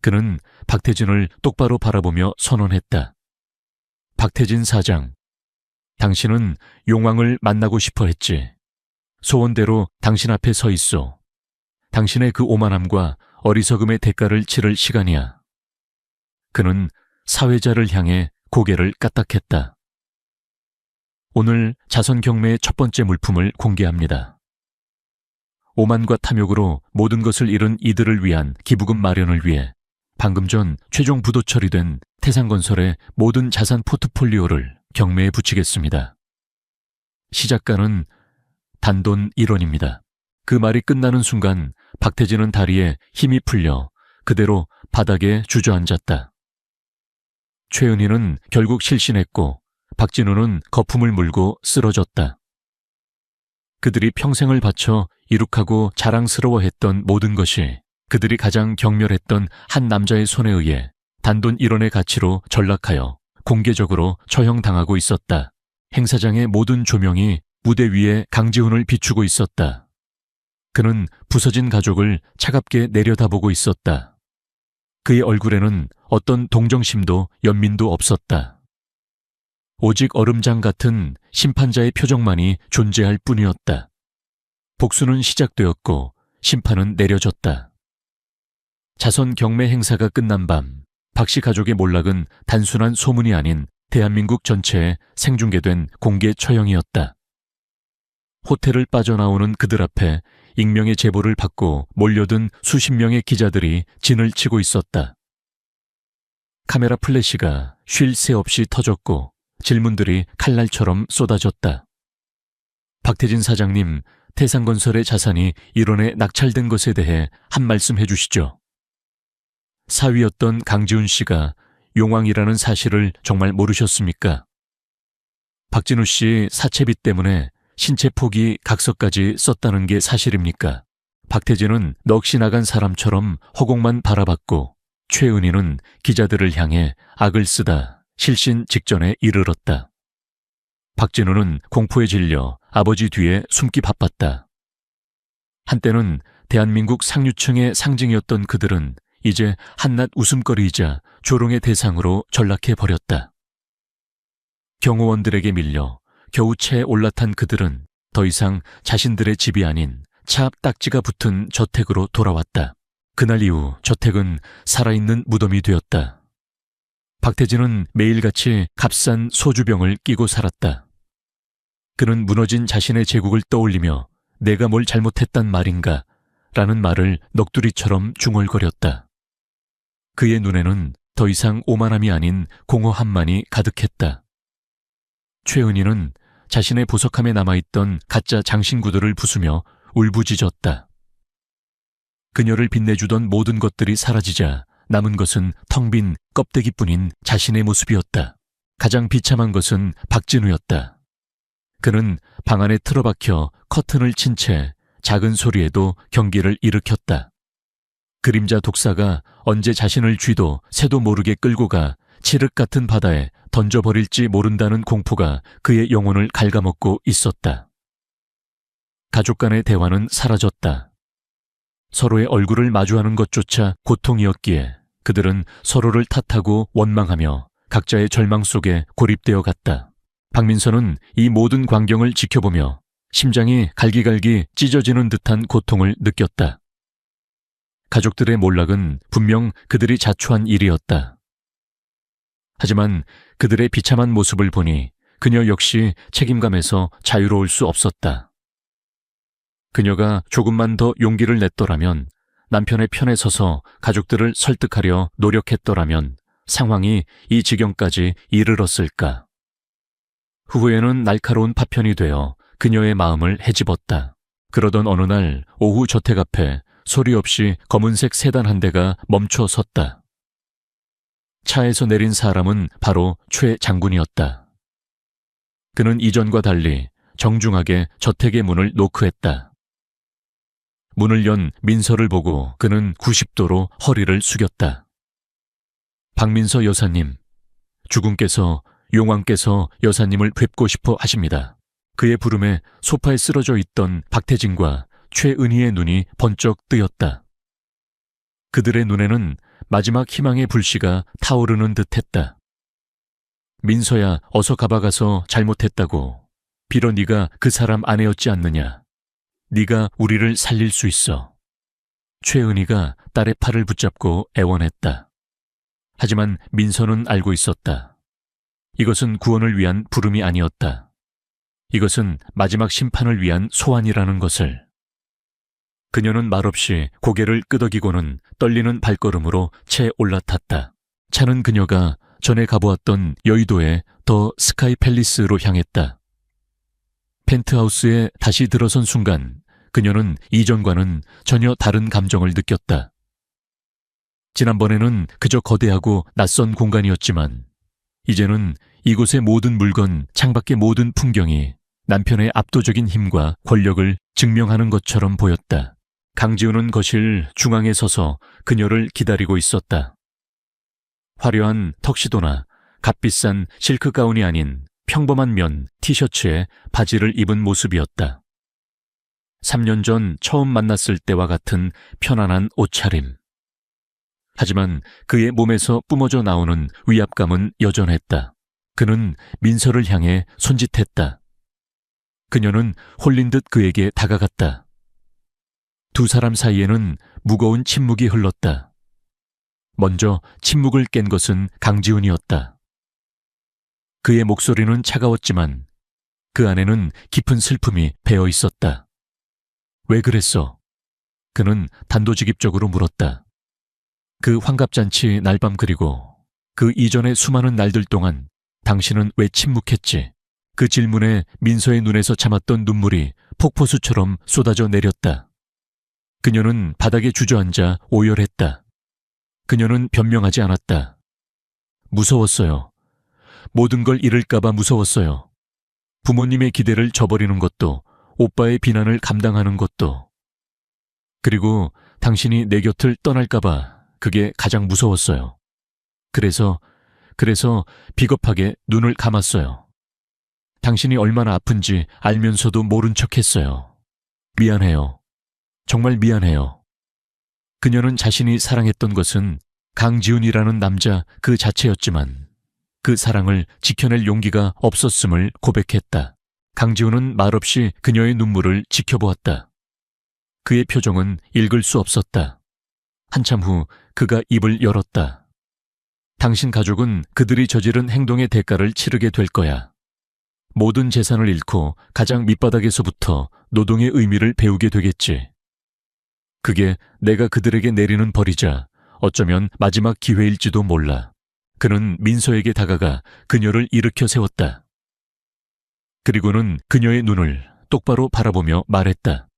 그는 박태진을 똑바로 바라보며 선언했다. 박태진 사장, 당신은 용왕을 만나고 싶어 했지. 소원대로 당신 앞에 서 있소. 당신의 그 오만함과 어리석음의 대가를 치를 시간이야. 그는 사회자를 향해 고개를 까딱했다. 오늘 자선 경매의 첫 번째 물품을 공개합니다. 오만과 탐욕으로 모든 것을 잃은 이들을 위한 기부금 마련을 위해 방금 전 최종 부도 처리된 태상건설의 모든 자산 포트폴리오를 경매에 붙이겠습니다. 시작가는 단돈 1원입니다. 그 말이 끝나는 순간 박태진은 다리에 힘이 풀려 그대로 바닥에 주저앉았다. 최은희는 결국 실신했고 박진우는 거품을 물고 쓰러졌다. 그들이 평생을 바쳐 이룩하고 자랑스러워했던 모든 것이 그들이 가장 경멸했던 한 남자의 손에 의해 단돈 1원의 가치로 전락하여 공개적으로 처형당하고 있었다. 행사장의 모든 조명이 무대 위에 강지훈을 비추고 있었다. 그는 부서진 가족을 차갑게 내려다보고 있었다. 그의 얼굴에는 어떤 동정심도 연민도 없었다. 오직 얼음장 같은 심판자의 표정만이 존재할 뿐이었다. 복수는 시작되었고 심판은 내려졌다. 자선 경매 행사가 끝난 밤, 박씨 가족의 몰락은 단순한 소문이 아닌 대한민국 전체에 생중계된 공개 처형이었다. 호텔을 빠져나오는 그들 앞에 익명의 제보를 받고 몰려든 수십 명의 기자들이 진을 치고 있었다. 카메라 플래시가 쉴 새 없이 터졌고 질문들이 칼날처럼 쏟아졌다. 박태진 사장님, 태상건설의 자산이 1원에 낙찰된 것에 대해 한 말씀 해주시죠. 사위였던 강지훈 씨가 용왕이라는 사실을 정말 모르셨습니까? 박진우 씨 사채비 때문에 신체 포기 각서까지 썼다는 게 사실입니까? 박태진은 넋이 나간 사람처럼 허공만 바라봤고 최은희는 기자들을 향해 악을 쓰다 실신 직전에 이르렀다. 박진우는 공포에 질려 아버지 뒤에 숨기 바빴다. 한때는 대한민국 상류층의 상징이었던 그들은 이제 한낱 웃음거리이자 조롱의 대상으로 전락해버렸다. 경호원들에게 밀려 겨우 채에 올라탄 그들은 더 이상 자신들의 집이 아닌 차 앞 딱지가 붙은 저택으로 돌아왔다. 그날 이후 저택은 살아있는 무덤이 되었다. 박태진은 매일같이 값싼 소주병을 끼고 살았다. 그는 무너진 자신의 제국을 떠올리며 내가 뭘 잘못했단 말인가 라는 말을 넋두리처럼 중얼거렸다. 그의 눈에는 더 이상 오만함이 아닌 공허함만이 가득했다. 최은희는 자신의 보석함에 남아있던 가짜 장신구들을 부수며 울부짖었다. 그녀를 빛내주던 모든 것들이 사라지자 남은 것은 텅 빈 껍데기뿐인 자신의 모습이었다. 가장 비참한 것은 박진우였다. 그는 방 안에 틀어박혀 커튼을 친 채 작은 소리에도 경기를 일으켰다. 그림자 독사가 언제 자신을 쥐도 새도 모르게 끌고 가 칠흑 같은 바다에 던져버릴지 모른다는 공포가 그의 영혼을 갉아먹고 있었다. 가족 간의 대화는 사라졌다. 서로의 얼굴을 마주하는 것조차 고통이었기에 그들은 서로를 탓하고 원망하며 각자의 절망 속에 고립되어 갔다. 박민서는 이 모든 광경을 지켜보며 심장이 갈기갈기 찢어지는 듯한 고통을 느꼈다. 가족들의 몰락은 분명 그들이 자초한 일이었다. 하지만 그들의 비참한 모습을 보니 그녀 역시 책임감에서 자유로울 수 없었다. 그녀가 조금만 더 용기를 냈더라면, 남편의 편에 서서 가족들을 설득하려 노력했더라면 상황이 이 지경까지 이르렀을까. 후에는 날카로운 파편이 되어 그녀의 마음을 헤집었다. 그러던 어느 날 오후 저택 앞에 소리 없이 검은색 세단 한 대가 멈춰 섰다. 차에서 내린 사람은 바로 최 장군이었다. 그는 이전과 달리 정중하게 저택의 문을 노크했다. 문을 연 민서를 보고 그는 90도로 허리를 숙였다. 박민서 여사님, 주군께서 용왕께서 여사님을 뵙고 싶어 하십니다. 그의 부름에 소파에 쓰러져 있던 박태진과 최은희의 눈이 번쩍 뜨였다. 그들의 눈에는 마지막 희망의 불씨가 타오르는 듯했다. 민서야, 어서 가봐가서 잘못했다고. 비록 네가 그 사람 아내였지 않느냐. 네가 우리를 살릴 수 있어. 최은희가 딸의 팔을 붙잡고 애원했다. 하지만 민서는 알고 있었다. 이것은 구원을 위한 부름이 아니었다. 이것은 마지막 심판을 위한 소환이라는 것을. 그녀는 말없이 고개를 끄덕이고는 떨리는 발걸음으로 채 올라탔다. 차는 그녀가 전에 가보았던 여의도의 더 스카이 팰리스로 향했다. 펜트하우스에 다시 들어선 순간 그녀는 이전과는 전혀 다른 감정을 느꼈다. 지난번에는 그저 거대하고 낯선 공간이었지만 이제는 이곳의 모든 물건, 창밖의 모든 풍경이 남편의 압도적인 힘과 권력을 증명하는 것처럼 보였다. 강지훈은 거실 중앙에 서서 그녀를 기다리고 있었다. 화려한 턱시도나 값비싼 실크 가운이 아닌 평범한 면 티셔츠에 바지를 입은 모습이었다. 3년 전 처음 만났을 때와 같은 편안한 옷차림. 하지만 그의 몸에서 뿜어져 나오는 위압감은 여전했다. 그는 민서를 향해 손짓했다. 그녀는 홀린 듯 그에게 다가갔다. 두 사람 사이에는 무거운 침묵이 흘렀다. 먼저 침묵을 깬 것은 강지훈이었다. 그의 목소리는 차가웠지만 그 안에는 깊은 슬픔이 배어 있었다. 왜 그랬어? 그는 단도직입적으로 물었다. 그 환갑잔치 날밤 그리고 그 이전의 수많은 날들 동안 당신은 왜 침묵했지? 그 질문에 민서의 눈에서 참았던 눈물이 폭포수처럼 쏟아져 내렸다. 그녀는 바닥에 주저앉아 오열했다. 그녀는 변명하지 않았다. 무서웠어요. 모든 걸 잃을까봐 무서웠어요. 부모님의 기대를 저버리는 것도, 오빠의 비난을 감당하는 것도. 그리고 당신이 내 곁을 떠날까봐 그게 가장 무서웠어요. 그래서 비겁하게 눈을 감았어요. 당신이 얼마나 아픈지 알면서도 모른 척했어요. 미안해요. 정말 미안해요. 그녀는 자신이 사랑했던 것은 강지훈이라는 남자 그 자체였지만 그 사랑을 지켜낼 용기가 없었음을 고백했다. 강지훈은 말없이 그녀의 눈물을 지켜보았다. 그의 표정은 읽을 수 없었다. 한참 후 그가 입을 열었다. 당신 가족은 그들이 저지른 행동의 대가를 치르게 될 거야. 모든 재산을 잃고 가장 밑바닥에서부터 노동의 의미를 배우게 되겠지. 그게 내가 그들에게 내리는 벌이자 어쩌면 마지막 기회일지도 몰라. 그는 민서에게 다가가 그녀를 일으켜 세웠다. 그리고는 그녀의 눈을 똑바로 바라보며 말했다.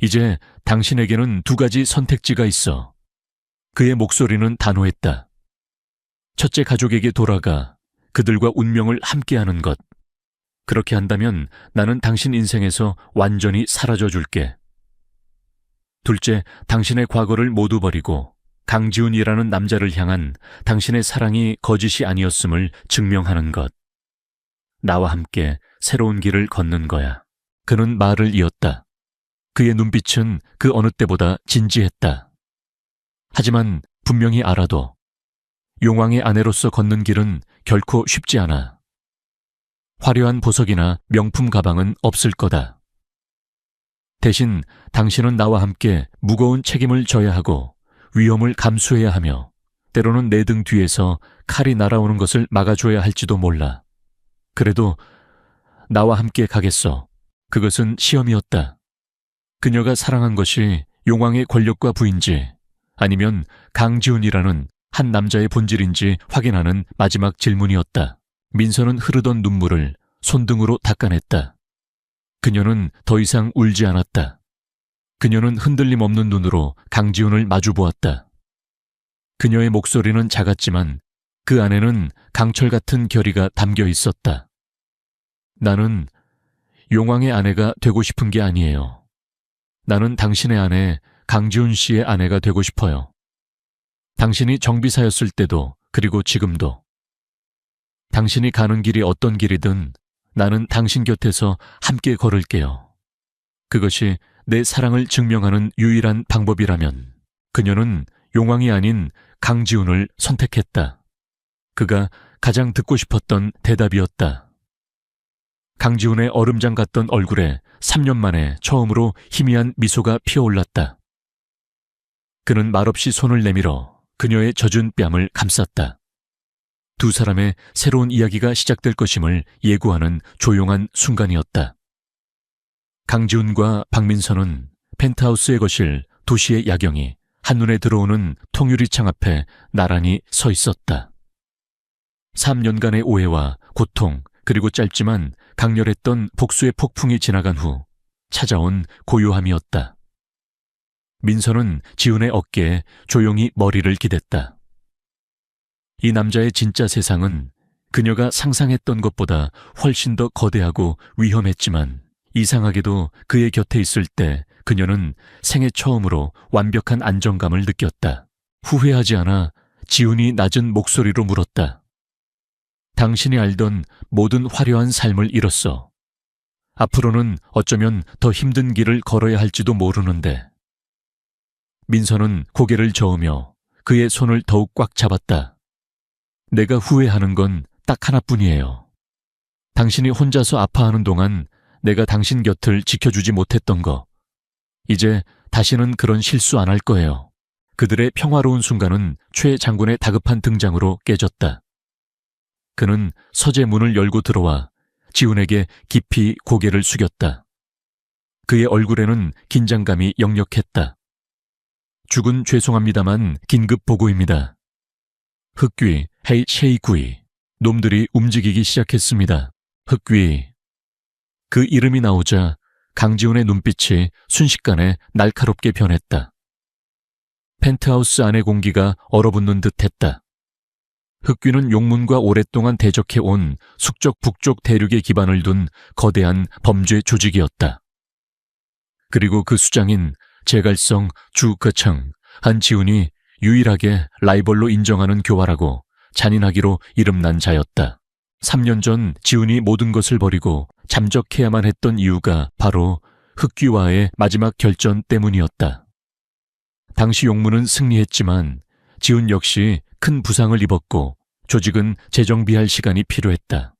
이제 당신에게는 두 가지 선택지가 있어. 그의 목소리는 단호했다. 첫째, 가족에게 돌아가 그들과 운명을 함께하는 것. 그렇게 한다면 나는 당신 인생에서 완전히 사라져 줄게. 둘째, 당신의 과거를 모두 버리고 강지훈이라는 남자를 향한 당신의 사랑이 거짓이 아니었음을 증명하는 것. 나와 함께 새로운 길을 걷는 거야. 그는 말을 이었다. 그의 눈빛은 그 어느 때보다 진지했다. 하지만 분명히 알아도 용왕의 아내로서 걷는 길은 결코 쉽지 않아. 화려한 보석이나 명품 가방은 없을 거다. 대신 당신은 나와 함께 무거운 책임을 져야 하고 위험을 감수해야 하며 때로는 내 등 뒤에서 칼이 날아오는 것을 막아줘야 할지도 몰라. 그래도 나와 함께 가겠어. 그것은 시험이었다. 그녀가 사랑한 것이 용왕의 권력과 부인지 아니면 강지훈이라는 한 남자의 본질인지 확인하는 마지막 질문이었다. 민서는 흐르던 눈물을 손등으로 닦아냈다. 그녀는 더 이상 울지 않았다. 그녀는 흔들림 없는 눈으로 강지훈을 마주보았다. 그녀의 목소리는 작았지만 그 안에는 강철 같은 결의가 담겨 있었다. 나는 용왕의 아내가 되고 싶은 게 아니에요. 나는 당신의 아내 강지훈 씨의 아내가 되고 싶어요. 당신이 정비사였을 때도 그리고 지금도. 당신이 가는 길이 어떤 길이든 나는 당신 곁에서 함께 걸을게요. 그것이 내 사랑을 증명하는 유일한 방법이라면. 그녀는 용왕이 아닌 강지훈을 선택했다. 그가 가장 듣고 싶었던 대답이었다. 강지훈의 얼음장 같던 얼굴에 3년 만에 처음으로 희미한 미소가 피어올랐다. 그는 말없이 손을 내밀어 그녀의 젖은 뺨을 감쌌다. 두 사람의 새로운 이야기가 시작될 것임을 예고하는 조용한 순간이었다. 강지훈과 박민서는 펜트하우스의 거실 도시의 야경이 한눈에 들어오는 통유리창 앞에 나란히 서 있었다. 3년간의 오해와 고통 그리고 짧지만 강렬했던 복수의 폭풍이 지나간 후 찾아온 고요함이었다. 민서는 지훈의 어깨에 조용히 머리를 기댔다. 이 남자의 진짜 세상은 그녀가 상상했던 것보다 훨씬 더 거대하고 위험했지만 이상하게도 그의 곁에 있을 때 그녀는 생애 처음으로 완벽한 안정감을 느꼈다. 후회하지 않아 지훈이 낮은 목소리로 물었다. 당신이 알던 모든 화려한 삶을 잃었어. 앞으로는 어쩌면 더 힘든 길을 걸어야 할지도 모르는데. 민서는 고개를 저으며 그의 손을 더욱 꽉 잡았다. 내가 후회하는 건 딱 하나뿐이에요. 당신이 혼자서 아파하는 동안 내가 당신 곁을 지켜주지 못했던 거. 이제 다시는 그런 실수 안 할 거예요. 그들의 평화로운 순간은 최 장군의 다급한 등장으로 깨졌다. 그는 서재 문을 열고 들어와 지훈에게 깊이 고개를 숙였다. 그의 얼굴에는 긴장감이 역력했다. 죽은 죄송합니다만 긴급 보고입니다. 흑귀, 쉐이구이. 놈들이 움직이기 시작했습니다. 흑귀. 그 이름이 나오자 강지훈의 눈빛이 순식간에 날카롭게 변했다. 펜트하우스 안의 공기가 얼어붙는 듯했다. 흑귀는 용문과 오랫동안 대적해온 숙적 북쪽 대륙에 기반을 둔 거대한 범죄 조직이었다. 그리고 그 수장인 제갈성 주거청 한지훈이 유일하게 라이벌로 인정하는 교활하고 잔인하기로 이름난 자였다. 3년 전 지훈이 모든 것을 버리고 잠적해야만 했던 이유가 바로 흑귀와의 마지막 결전 때문이었다. 당시 용문은 승리했지만 지훈 역시 큰 부상을 입었고 조직은 재정비할 시간이 필요했다.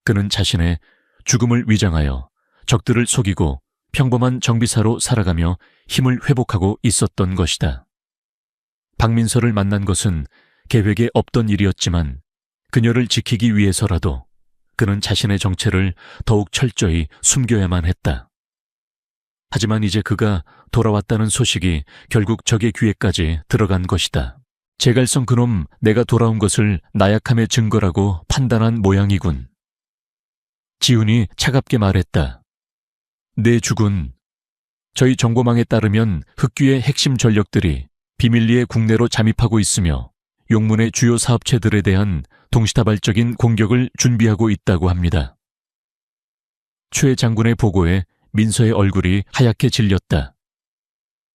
그는 자신의 죽음을 위장하여 적들을 속이고 평범한 정비사로 살아가며 힘을 회복하고 있었던 것이다. 박민서를 만난 것은 계획에 없던 일이었지만 그녀를 지키기 위해서라도 그는 자신의 정체를 더욱 철저히 숨겨야만 했다. 하지만 이제 그가 돌아왔다는 소식이 결국 적의 귀에까지 들어간 것이다. 제갈성 그놈 내가 돌아온 것을 나약함의 증거라고 판단한 모양이군. 지훈이 차갑게 말했다. 내 죽은 저희 정보망에 따르면 흑귀의 핵심 전력들이 비밀리에 국내로 잠입하고 있으며 용문의 주요 사업체들에 대한 동시다발적인 공격을 준비하고 있다고 합니다. 최 장군의 보고에 민서의 얼굴이 하얗게 질렸다.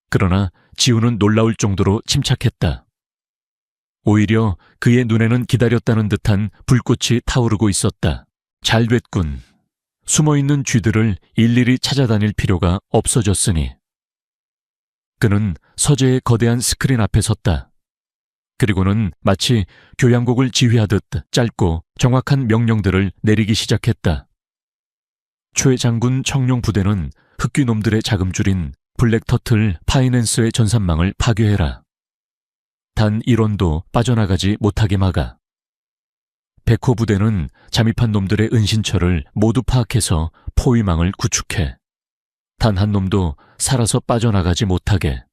그러나 지훈은 놀라울 정도로 침착했다. 오히려 그의 눈에는 기다렸다는 듯한 불꽃이 타오르고 있었다. 잘 됐군. 숨어있는 쥐들을 일일이 찾아다닐 필요가 없어졌으니. 그는 서재의 거대한 스크린 앞에 섰다. 그리고는 마치 교향곡을 지휘하듯 짧고 정확한 명령들을 내리기 시작했다. 최 장군 청룡 부대는 흑귀놈들의 자금줄인 블랙터틀 파이낸스의 전산망을 파괴해라. 단 1원도 빠져나가지 못하게 막아. 백호 부대는 잠입한 놈들의 은신처를 모두 파악해서 포위망을 구축해. 단 한 놈도 살아서 빠져나가지 못하게.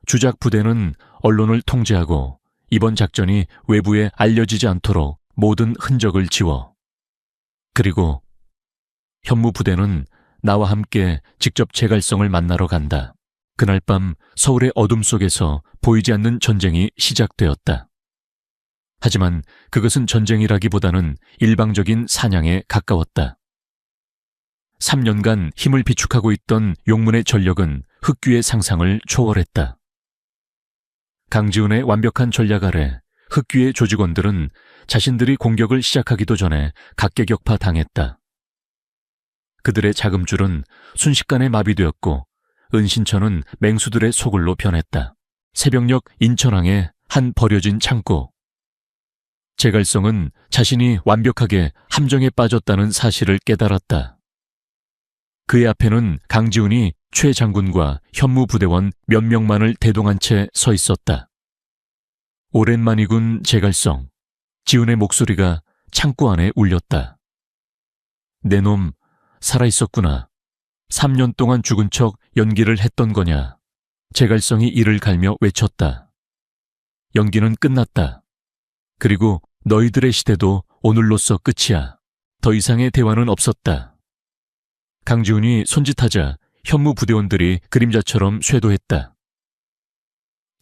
주작 부대는 언론을 통제하고 이번 작전이 외부에 알려지지 않도록 모든 흔적을 지워. 그리고 현무 부대는 나와 함께 직접 제갈성을 만나러 간다. 그날 밤 서울의 어둠 속에서 보이지 않는 전쟁이 시작되었다. 하지만 그것은 전쟁이라기보다는 일방적인 사냥에 가까웠다. 3년간 힘을 비축하고 있던 용문의 전력은 흑귀의 상상을 초월했다. 강지훈의 완벽한 전략 아래 흑귀의 조직원들은 자신들이 공격을 시작하기도 전에 각계격파 당했다. 그들의 자금줄은 순식간에 마비되었고 은신처는 맹수들의 소굴로 변했다. 새벽녘 인천항의 한 버려진 창고. 제갈성은 자신이 완벽하게 함정에 빠졌다는 사실을 깨달았다. 그의 앞에는 강지훈이 최 장군과 현무 부대원 몇 명만을 대동한 채 서 있었다. 오랜만이군 제갈성. 지훈의 목소리가 창고 안에 울렸다. 내 놈 살아있었구나. 3년 동안 죽은 척 연기를 했던 거냐. 제갈성이 이를 갈며 외쳤다. 연기는 끝났다. 그리고 너희들의 시대도 오늘로써 끝이야. 더 이상의 대화는 없었다. 강지훈이 손짓하자 현무 부대원들이 그림자처럼 쇄도했다.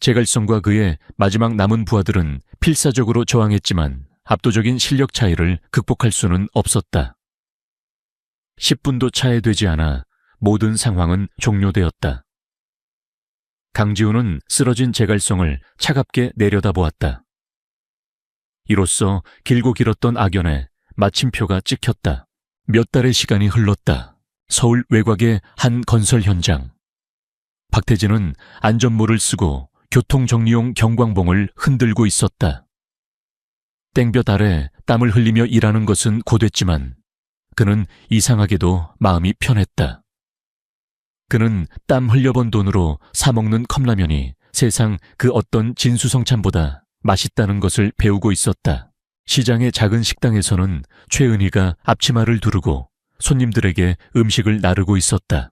제갈성과 그의 마지막 남은 부하들은 필사적으로 저항했지만 압도적인 실력 차이를 극복할 수는 없었다. 10분도 차에 되지 않아 모든 상황은 종료되었다. 강지훈은 쓰러진 제갈성을 차갑게 내려다보았다. 이로써 길고 길었던 악연에 마침표가 찍혔다. 몇 달의 시간이 흘렀다. 서울 외곽의 한 건설 현장. 박태진은 안전모를 쓰고 교통정리용 경광봉을 흔들고 있었다. 땡볕 아래 땀을 흘리며 일하는 것은 고됐지만 그는 이상하게도 마음이 편했다. 그는 땀 흘려본 돈으로 사먹는 컵라면이 세상 그 어떤 진수성찬보다 맛있다는 것을 배우고 있었다. 시장의 작은 식당에서는 최은희가 앞치마를 두르고 손님들에게 음식을 나르고 있었다.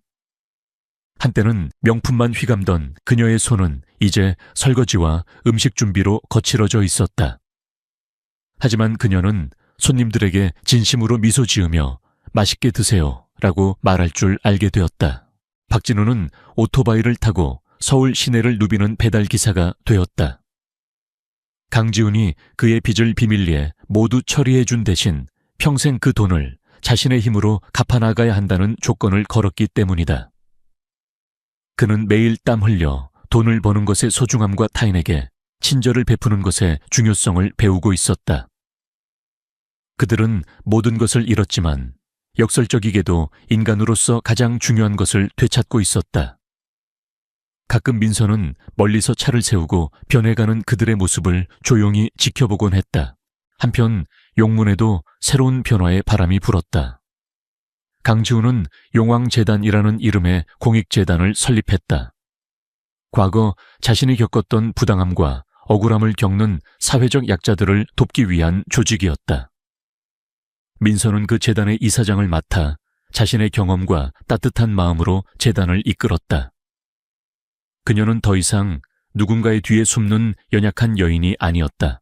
한때는 명품만 휘감던 그녀의 손은 이제 설거지와 음식 준비로 거칠어져 있었다. 하지만 그녀는 손님들에게 진심으로 미소 지으며 맛있게 드세요 라고 말할 줄 알게 되었다. 박진우는 오토바이를 타고 서울 시내를 누비는 배달기사가 되었다. 강지훈이 그의 빚을 비밀리에 모두 처리해준 대신 평생 그 돈을 자신의 힘으로 갚아나가야 한다는 조건을 걸었기 때문이다. 그는 매일 땀 흘려 돈을 버는 것의 소중함과 타인에게 친절을 베푸는 것의 중요성을 배우고 있었다. 그들은 모든 것을 잃었지만 역설적이게도 인간으로서 가장 중요한 것을 되찾고 있었다. 가끔 민서는 멀리서 차를 세우고 변해가는 그들의 모습을 조용히 지켜보곤 했다. 한편 용문에도 새로운 변화의 바람이 불었다. 강지훈은 용왕재단이라는 이름의 공익재단을 설립했다. 과거 자신이 겪었던 부당함과 억울함을 겪는 사회적 약자들을 돕기 위한 조직이었다. 민서는 그 재단의 이사장을 맡아 자신의 경험과 따뜻한 마음으로 재단을 이끌었다. 그녀는 더 이상 누군가의 뒤에 숨는 연약한 여인이 아니었다.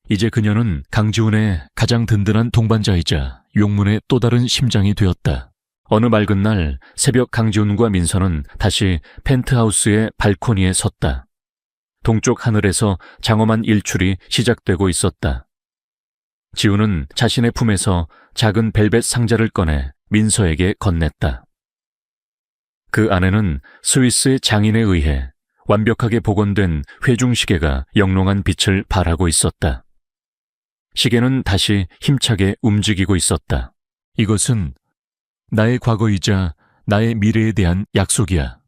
이제 그녀는 강지훈의 가장 든든한 동반자이자 용문의 또 다른 심장이 되었다. 어느 맑은 날 새벽 강지훈과 민서는 다시 펜트하우스의 발코니에 섰다. 동쪽 하늘에서 장엄한 일출이 시작되고 있었다. 지훈은 자신의 품에서 작은 벨벳 상자를 꺼내 민서에게 건넸다. 그 안에는 스위스의 장인에 의해 완벽하게 복원된 회중시계가 영롱한 빛을 발하고 있었다. 시계는 다시 힘차게 움직이고 있었다. 이것은 나의 과거이자 나의 미래에 대한 약속이야.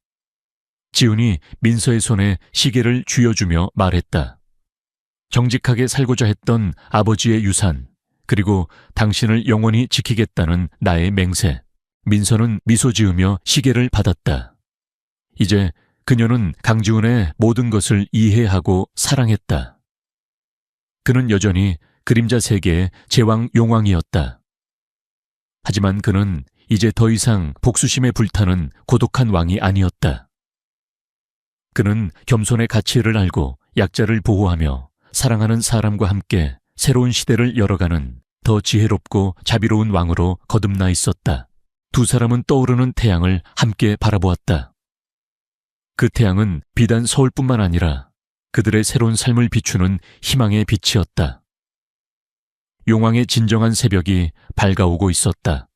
지훈이 민서의 손에 시계를 쥐어주며 말했다. 정직하게 살고자 했던 아버지의 유산, 그리고 당신을 영원히 지키겠다는 나의 맹세. 민서는 미소 지으며 시계를 받았다. 이제 그녀는 강지훈의 모든 것을 이해하고 사랑했다. 그는 여전히 그림자 세계의 제왕 용왕이었다. 하지만 그는 이제 더 이상 복수심에 불타는 고독한 왕이 아니었다. 그는 겸손의 가치를 알고 약자를 보호하며 사랑하는 사람과 함께 새로운 시대를 열어가는 더 지혜롭고 자비로운 왕으로 거듭나 있었다. 두 사람은 떠오르는 태양을 함께 바라보았다. 그 태양은 비단 서울뿐만 아니라 그들의 새로운 삶을 비추는 희망의 빛이었다. 용왕의 진정한 새벽이 밝아오고 있었다.